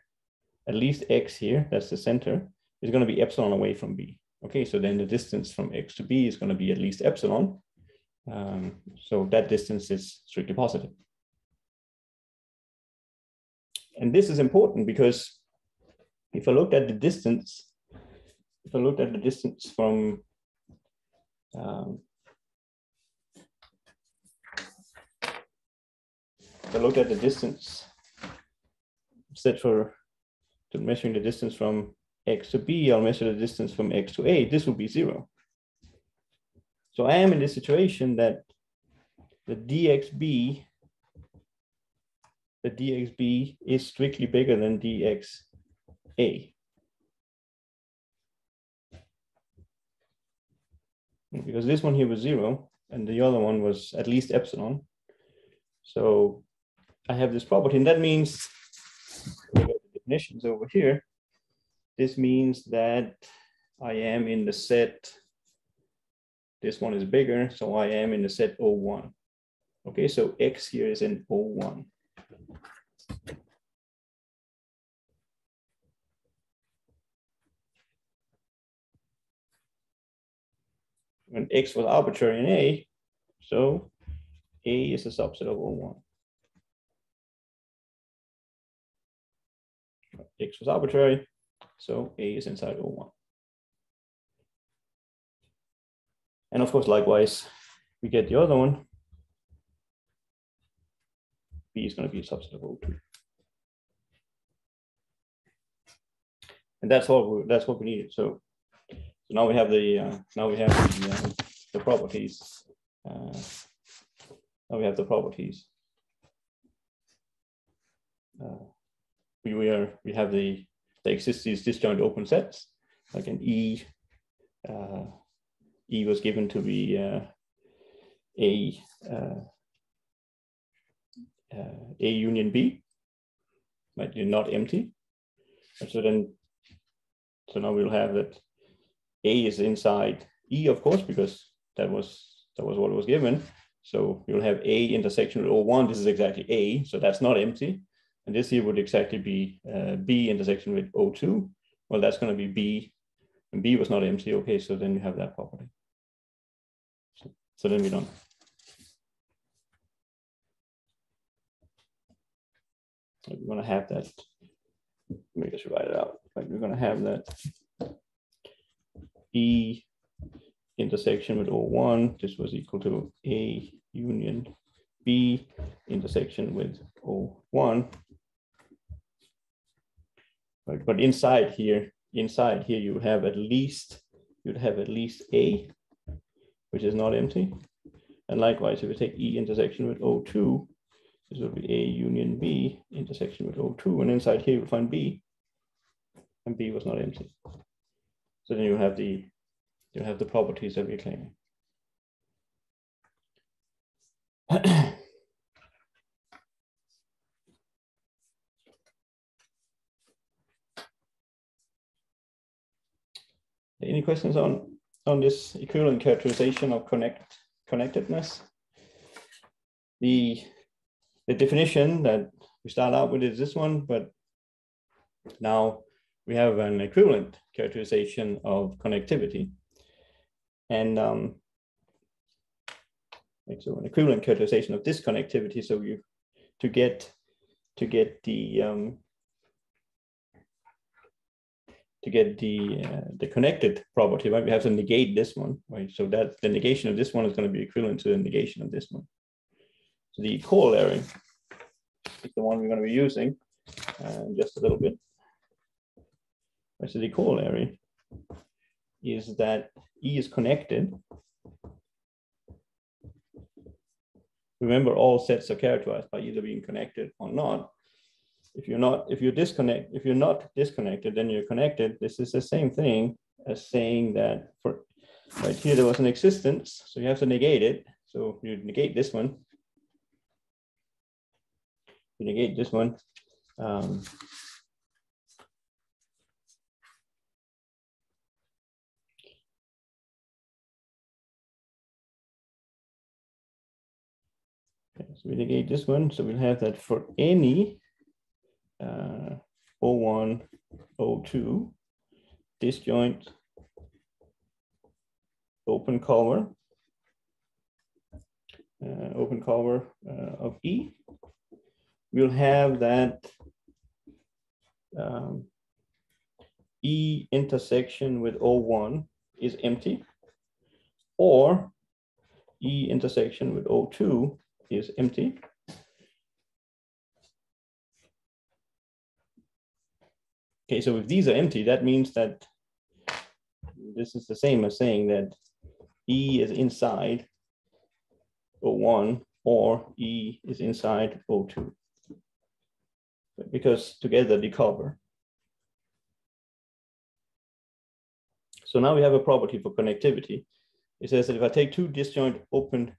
S1: that's the center, is going to be epsilon away from B. Okay, so then the distance from X to B is going to be at least epsilon. So that distance is strictly positive. And this is important because if I looked at the distance, from if I look at the distance, instead for measuring the distance from X to B, I'll measure the distance from X to A. This will be 0. So I am in this situation that the dxb is strictly bigger than dxa. Because this one here was 0, and the other one was at least epsilon. So I have this property, and that means, look at the definitions over here, this means that I am in the set, this one is bigger, so I am in the set O1. Okay, so X here is in O1. When X was arbitrary in A, so A is a subset of O1. X was arbitrary, so A is inside O1. And of course, likewise, we get the other one. B is going to be a subset of O2. And that's what we needed. So now we have the properties. Now we have the properties. We have the exist these disjoint open sets, like an E. E was given to be A union B, but you're not empty. And so now we'll have that A is inside E, of course, because that was what was given. So you'll have A intersection with O1. This is exactly A, so that's not empty. And this here would exactly be B intersection with O2. Well, that's going to be B, and B was not empty. Okay, so then you have that property. So then we're done. We're going to have that. Let me just write it out. Like we're going to have that E intersection with O1. This was equal to A union B intersection with O1. Right, but inside here you have at least A, which is not empty. And likewise, if we take E intersection with O2, this will be A union B intersection with O2, and inside here you'll find B, and B was not empty. So then you have the properties that we're claiming. Any questions on this equivalent characterization of connectedness? The definition that we start out with is this one, but now we have an equivalent characterization of connectivity. And so an equivalent characterization of disconnectivity. So you to get the connected property, right? We have to negate this one, right? So that the negation of this one is going to be equivalent to the negation of this one. So the corollary is the one we're going to be using just a little bit. Right, so the corollary is that E is connected. Remember, all sets are characterized by either being connected or not. If you're not disconnected, then you're connected. This is the same thing as saying that for right here there was an existence, so you have to negate it. So you negate this one. You negate this one. Okay, so we negate this one. So we'll have that for any O1, O2, disjoint, open cover of E. We'll have that E intersection with O1 is empty, or E intersection with O2 is empty. Okay, so if these are empty, that means that this is the same as saying that E is inside O1 or E is inside O2, because together they cover. So now we have a property for connectivity. It says that if I take two disjoint open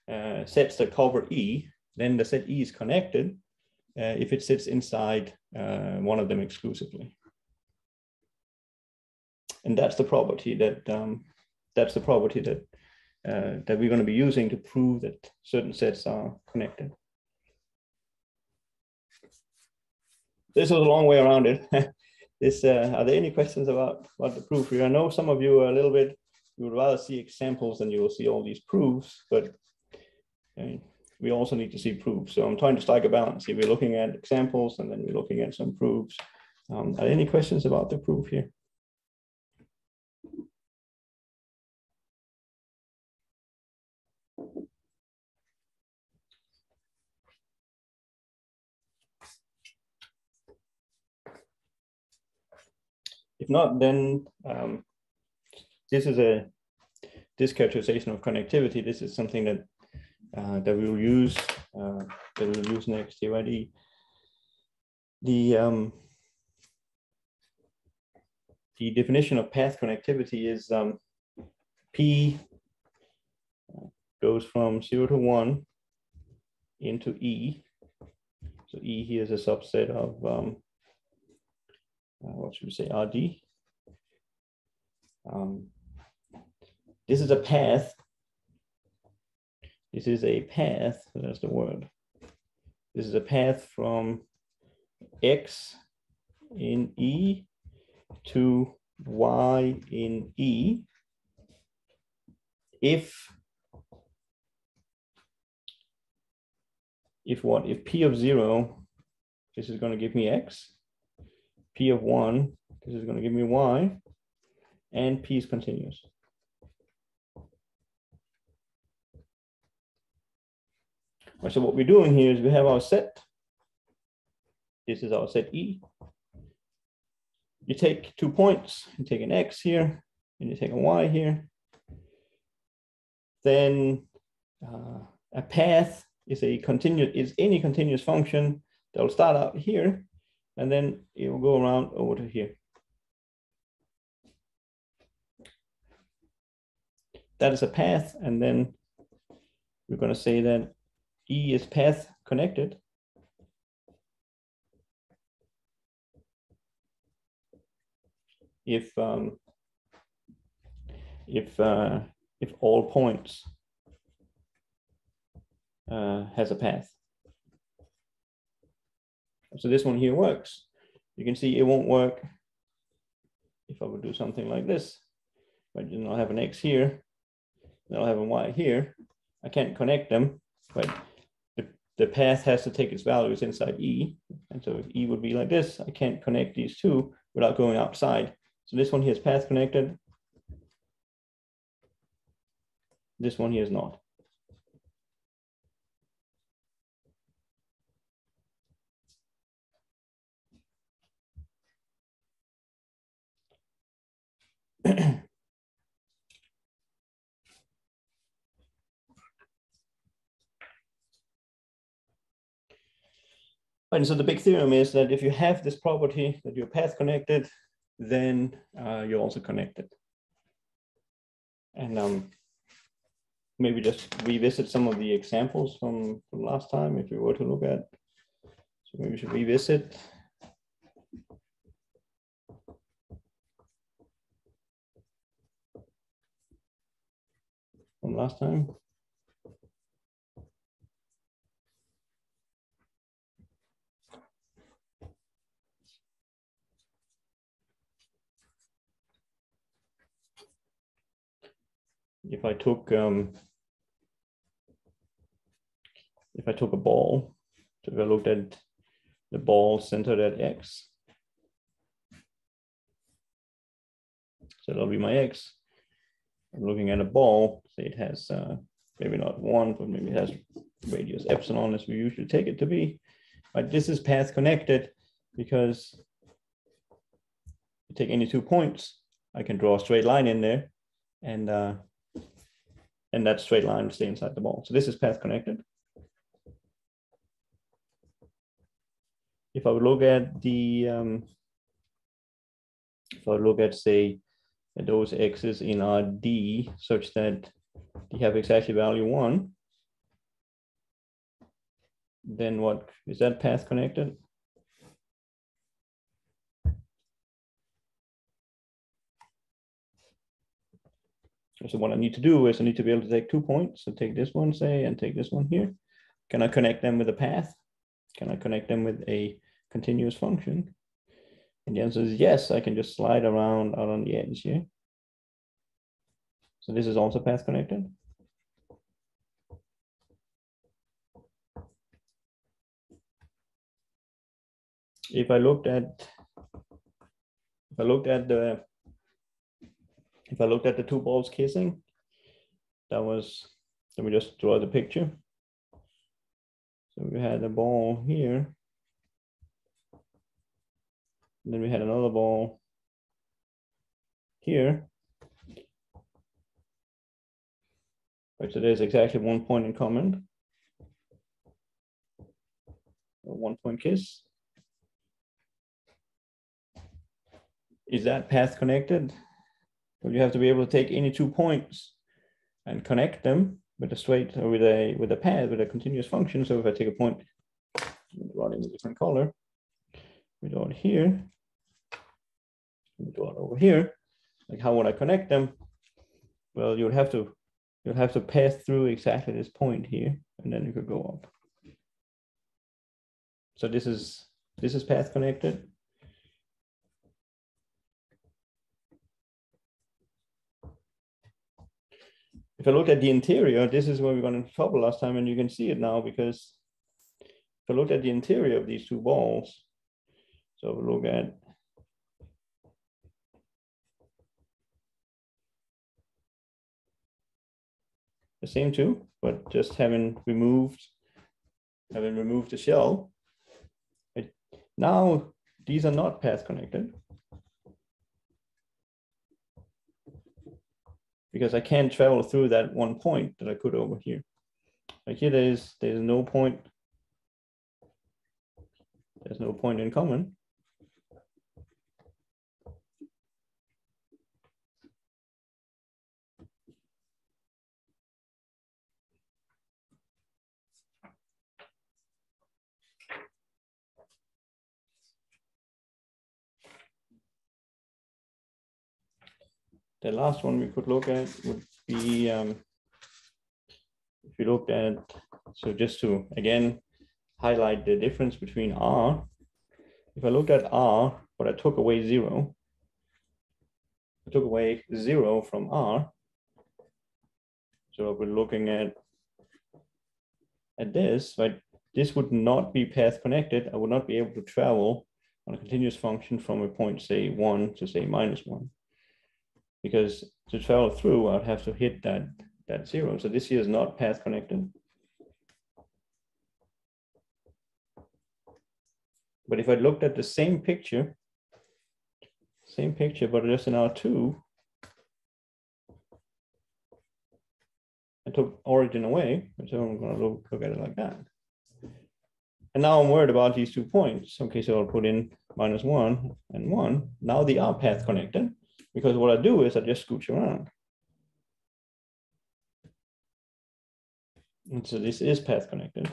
S1: sets that cover E, then the set E is connected if it sits inside one of them exclusively. And that's the property that that we're going to be using to prove that certain sets are connected. This was a long way around it. Are there any questions about the proof here? I know some of you are a little bit, you would rather see examples than you will see all these proofs, but we also need to see proofs. So I'm trying to strike a balance here. We're looking at examples and then we're looking at some proofs. Are there any questions about the proof here? If not, then this is this characterization of connectivity. This is something that that we will use next here. Right? The definition of path connectivity is P goes from 0 to 1 into E. So E here is a subset of what should we say, RD. This is a path. This is a path, that's the word. This is a path from X in E to Y in E if what? If P of 0, this is going to give me X, P of 1, this is going to give me Y, and P is continuous. So what we're doing here is we have our set. This is our set E. You take 2 points, you take an X here, and you take a Y here. Then a path is any continuous function that will start out here, and then it will go around over to here. That is a path, and then we're going to say that E is path connected if all points has a path. So this one here works. You can see it won't work if I would do something like this. But then I'll have an X here, then I'll have a Y here. I can't connect them, but the path has to take its values inside E. And so if E would be like this, I can't connect these two without going outside. So this one here is path connected. This one here is not. And so the big theorem is that if you have this property that you're path connected, then you're also connected. And maybe just revisit some of the examples from last time if we were to look at. So maybe we should revisit. From last time. If I took a ball, so if I looked at the ball centered at X, so that'll be my X. I'm looking at a ball, say it has maybe not 1, but maybe it has radius epsilon as we usually take it to be. But this is path connected because take any 2 points, I can draw a straight line in there, and that straight line will stay inside the ball. So this is path connected. If I would look at the, if I look at, say, those x's in RD such that they have exactly value 1, then what is that path connected? So what I need to do is I need to be able to take 2 points. So take this one, say, and take this one here. Can I connect them with a path? Can I connect them with a continuous function? And the answer is yes. I can just slide around out on the edge here. So this is also path connected. If I looked at the 2 balls kissing, that was, let me just draw the picture. So we had a ball here, and then we had another ball here. Right, so there's exactly 1 point in common, a 1 point kiss. Is that path connected? Well, you have to be able to take any 2 points and connect them with a straight, or with a path, with a continuous function. So if I take a point, draw it in a different color, we draw it here, we draw it over here. Like, how would I connect them? Well, you'll have to pass through exactly this point here, and then you could go up. So this is path connected. If I look at the interior, this is where we got into trouble last time, and you can see it now, because if I look at the interior of these 2 balls, so we look at the same 2, but just having removed the shell. Right? Now these are not path connected, because I can't travel through that 1 point that I could over here. Like here, there's no point. There's no point in common. The last one we could look at would be, if we looked at, so just to again highlight the difference between R. If I looked at R, but I took away 0, I took away 0 from R. So we're looking at this, right? This would not be path connected. I would not be able to travel on a continuous function from a point, say 1 to say -1. Because to travel through, I'd have to hit that 0. So this here is not path connected. But if I looked at the same picture, but just in R2, I took origin away, so I'm going to look at it like that. And now I'm worried about these 2 points. Okay, so I'll put in -1 and 1. Now they are path connected, because what I do is I just scooch around. And so this is path connected.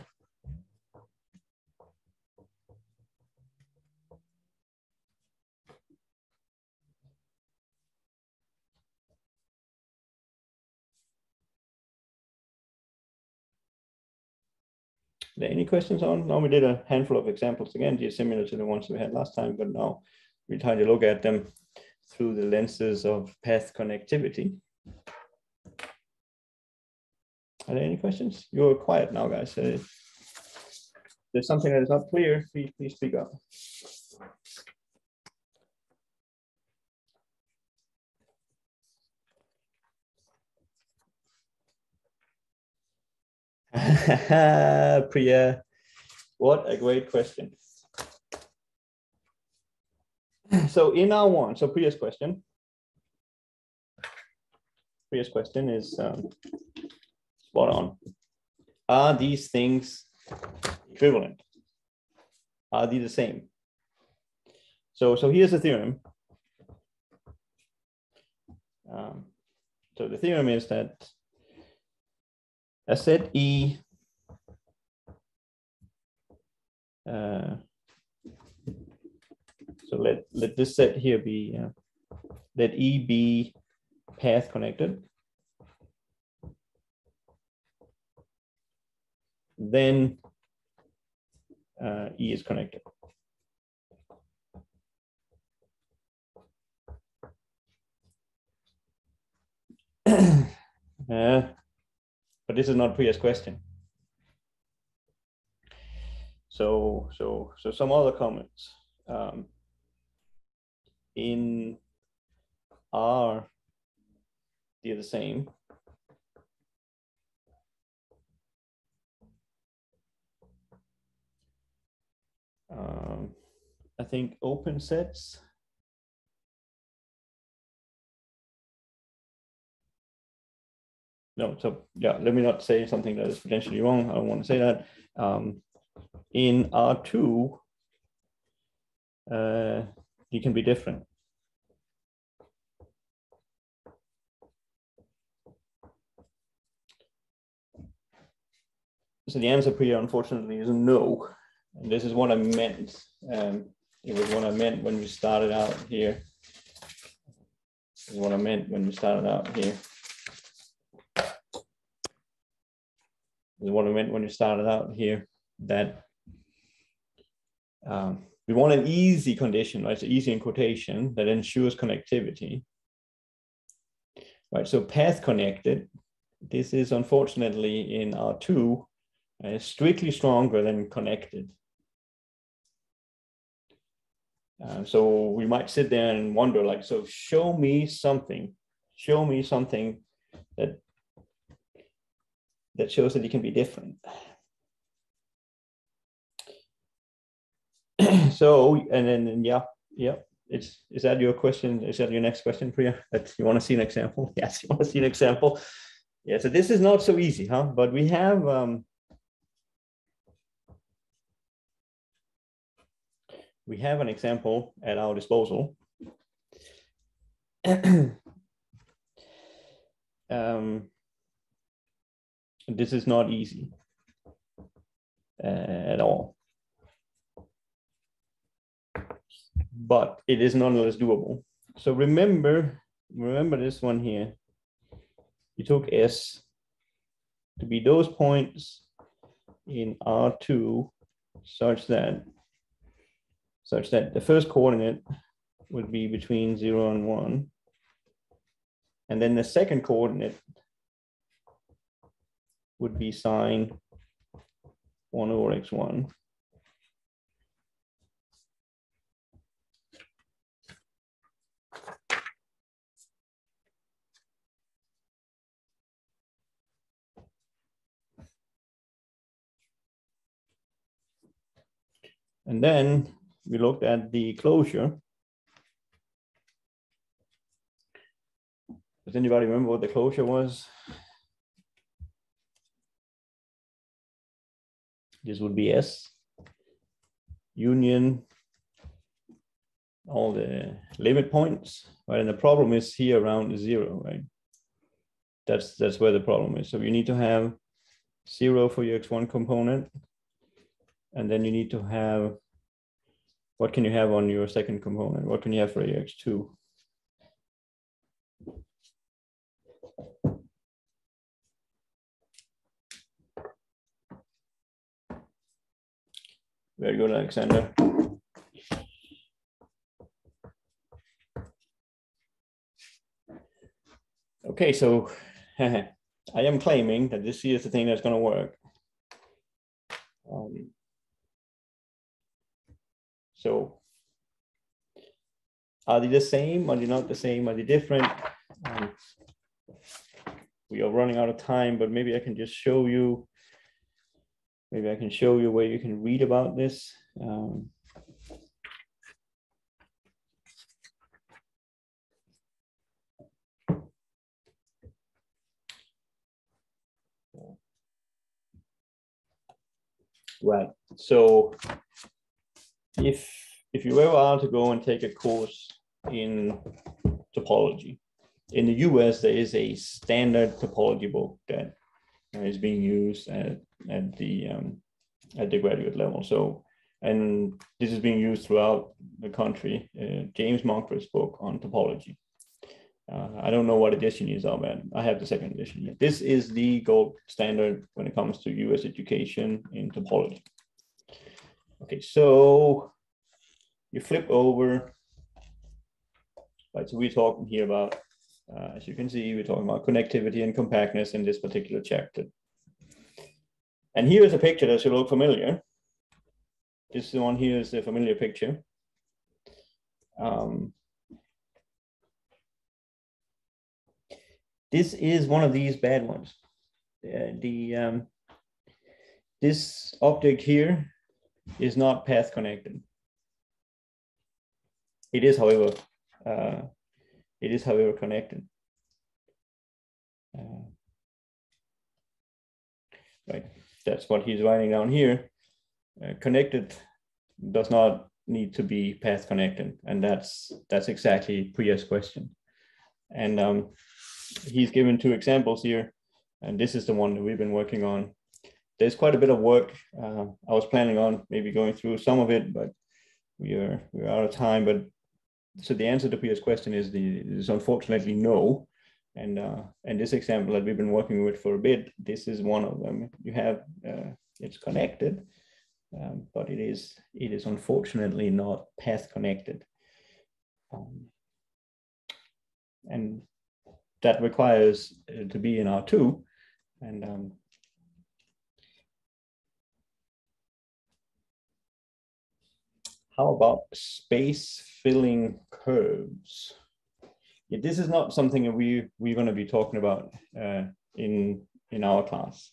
S1: Are there any questions on? Now we did a handful of examples again, they're similar to the ones we had last time, but now we try to look at them through the lenses of path connectivity. Are there any questions? You're quiet now, guys. If there's something that is not clear, please speak up. Priya, what a great question. So in R1, so Priya's question is spot on. Are these things equivalent? Are they the same? So here's the theorem. So the theorem is that a set E so let this set here be let E be path connected. Then E is connected. But this is not Priya's question. So some other comments. In R, they're the same. I think open sets. No, so yeah, let me not say something that is potentially wrong. I don't want to say that. In R2, you can be different. So the answer, Priya, unfortunately, is no. And this is what I meant. It was what I meant when we started out here. This is what I meant when we started out here. This is what I meant when we started out here, that we want an easy condition, right? So easy in quotation that ensures connectivity. Right, so path connected, this is unfortunately in R2, strictly stronger than connected. So we might sit there and wonder, like, so show me something that shows that it can be different. So, and then, yeah. Is that your question? Is that your next question, Priya? That you want to see an example? Yes, you want to see an example. Yeah, so this is not so easy, huh? But we have an example at our disposal. This is not easy at all, but it is nonetheless doable. So remember this one here. You took S to be those points in R2 such that the first coordinate would be between 0 and 1. And then the second coordinate would be sine 1 over x1. And then we looked at the closure. Does anybody remember what the closure was? This would be S, union all the limit points, right? And the problem is here around 0, right? That's where the problem is. So you need to have 0 for your x1 component, and then you need to have, what can you have on your second component? What can you have for your x2? Very good, Alexander. Okay, so I am claiming that this is the thing that's going to work. So are they the same? Are they not the same? Are they different? We are running out of time, but maybe I can just show you. Maybe I can show you where you can read about this. Right. So if you ever are to go and take a course in topology, in the US, there is a standard topology book that is being used at the graduate level. So, and this is being used throughout the country. James Moncker's book on topology. I don't know what edition is of it. I have the second edition. This is the gold standard when it comes to US education in topology. Okay, so you flip over. Right, so we're talking here about, as you can see, we're talking about connectivity and compactness in this particular chapter. And here's a picture that should look familiar. This one here is the familiar picture. This is one of these bad ones. This object here is not path connected. It is, however, connected. Right, that's what he's writing down here. Connected does not need to be path connected, and that's exactly Priya's question. And he's given two examples here, and this is the one that we've been working on. There's quite a bit of work. I was planning on maybe going through some of it, but we're out of time. But so the answer to Priya's question is unfortunately no. And this example that we've been working with for a bit, this is one of them. You have it's connected, but it is unfortunately not path connected, and that requires to be in R2. And how about space filling curves? Yeah, this is not something that we're going to be talking about in our class.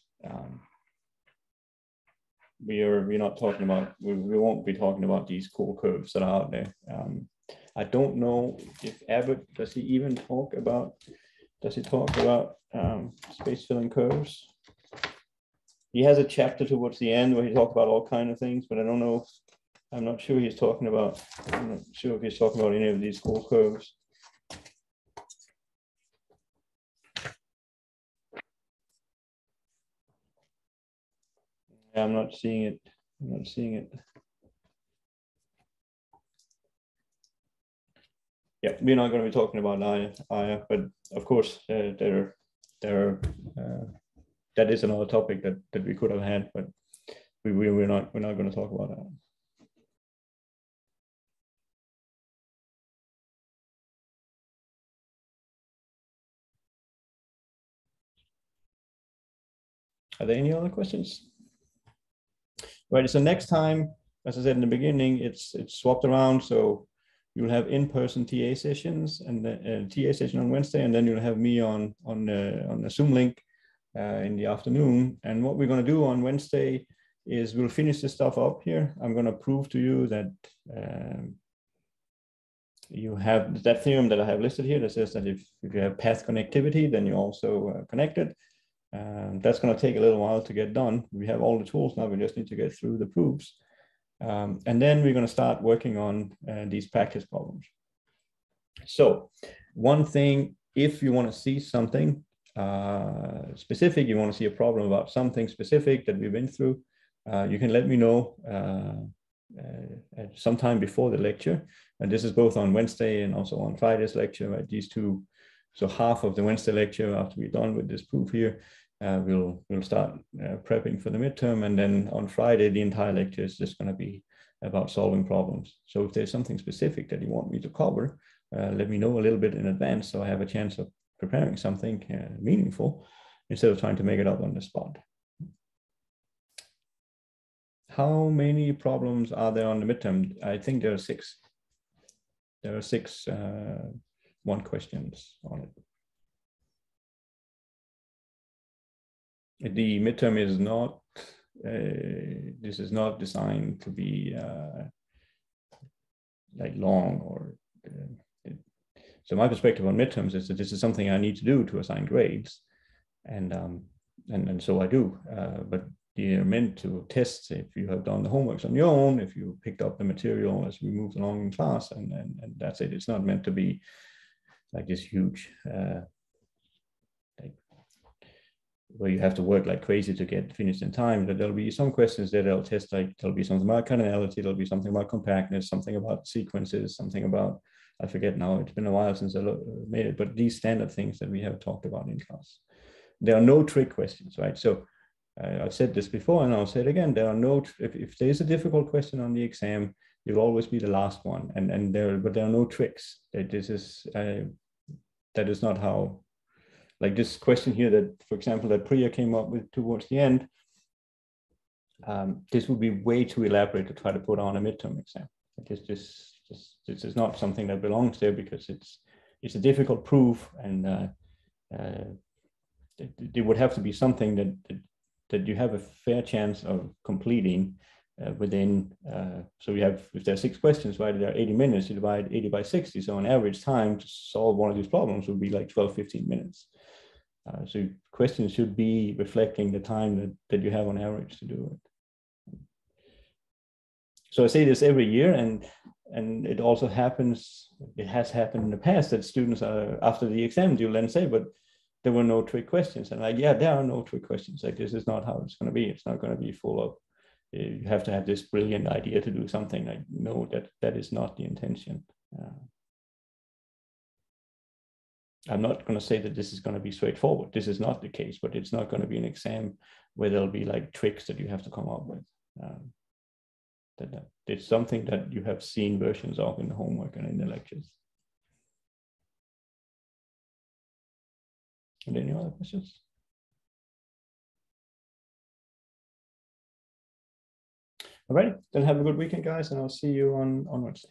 S1: We're not talking about, we won't be talking about these cool curves that are out there. I don't know if Abbott, does he talk about space filling curves? He has a chapter towards the end where he talks about all kinds of things, but I don't know. I'm not sure if he's talking about any of these cool curves. I'm not seeing it. Yeah, we're not going to be talking about IA, but of course that is another topic that we could have had, but we're not going to talk about that. Are there any other questions? Right, so next time, as I said in the beginning, it's swapped around. So you'll have in-person TA sessions and the TA session on Wednesday, and then you'll have me on a Zoom link in the afternoon. And what we're going to do on Wednesday is we'll finish this stuff up here. I'm going to prove to you that you have that theorem that I have listed here that says that if you have path connectivity, then you're also connected. That's going to take a little while to get done. We have all the tools now. We just need to get through the proofs. And then we're going to start working on these practice problems. So one thing, if you want to see something specific, you want to see a problem about something specific that we've been through, you can let me know at sometime before the lecture. And this is both on Wednesday and also on Friday's lecture, right? These two. So half of the Wednesday lecture, after we're done with this proof here, we'll start prepping for the midterm. And then on Friday, the entire lecture is just going to be about solving problems. So if there's something specific that you want me to cover, let me know a little bit in advance so I have a chance of preparing something meaningful instead of trying to make it up on the spot. How many problems are there on the midterm? I think there are 6. There are 6 one questions on it. The midterm is not, this is not designed to be like long or, so my perspective on midterms is that this is something I need to do to assign grades. And so I do, but they're meant to test if you have done the homeworks on your own, if you picked up the material as we moved along in class, and that's it. It's not meant to be like this huge, like where you have to work like crazy to get finished in time. That there'll be some questions that they'll test, like there'll be something about cardinality, there'll be something about compactness, something about sequences, something about, I forget now, it's been a while since I made it, but these standard things that we have talked about in class. There are no trick questions, right? So I've said this before and I'll say it again. There are no, if there's a difficult question on the exam, you'll always be the last one. But there are no tricks. This is, that is not how, like this question here that, for example, that Priya came up with towards the end, this would be way too elaborate to try to put on a midterm exam. This is not something that belongs there, because it's a difficult proof, and it would have to be something that you have a fair chance of completing within, so we have, if there are 6 questions, right, there are 80 minutes, you divide 80 by 60, so on average time to solve one of these problems would be like 12-15 minutes. So questions should be reflecting the time that you have on average to do it. So I say this every year, and it also happens, it has happened in the past that students are, after the exam, you'll then say, but there were no trick questions. And like, yeah, there are no trick questions. Like, this is not how it's going to be. It's not going to be full of, you have to have this brilliant idea to do something. Like, no, that is not the intention. I'm not going to say that this is going to be straightforward. This is not the case, but it's not going to be an exam where there'll be like tricks that you have to come up with. That it's something that you have seen versions of in the homework and in the lectures. And any other questions? All right, then have a good weekend, guys, and I'll see you on Wednesday.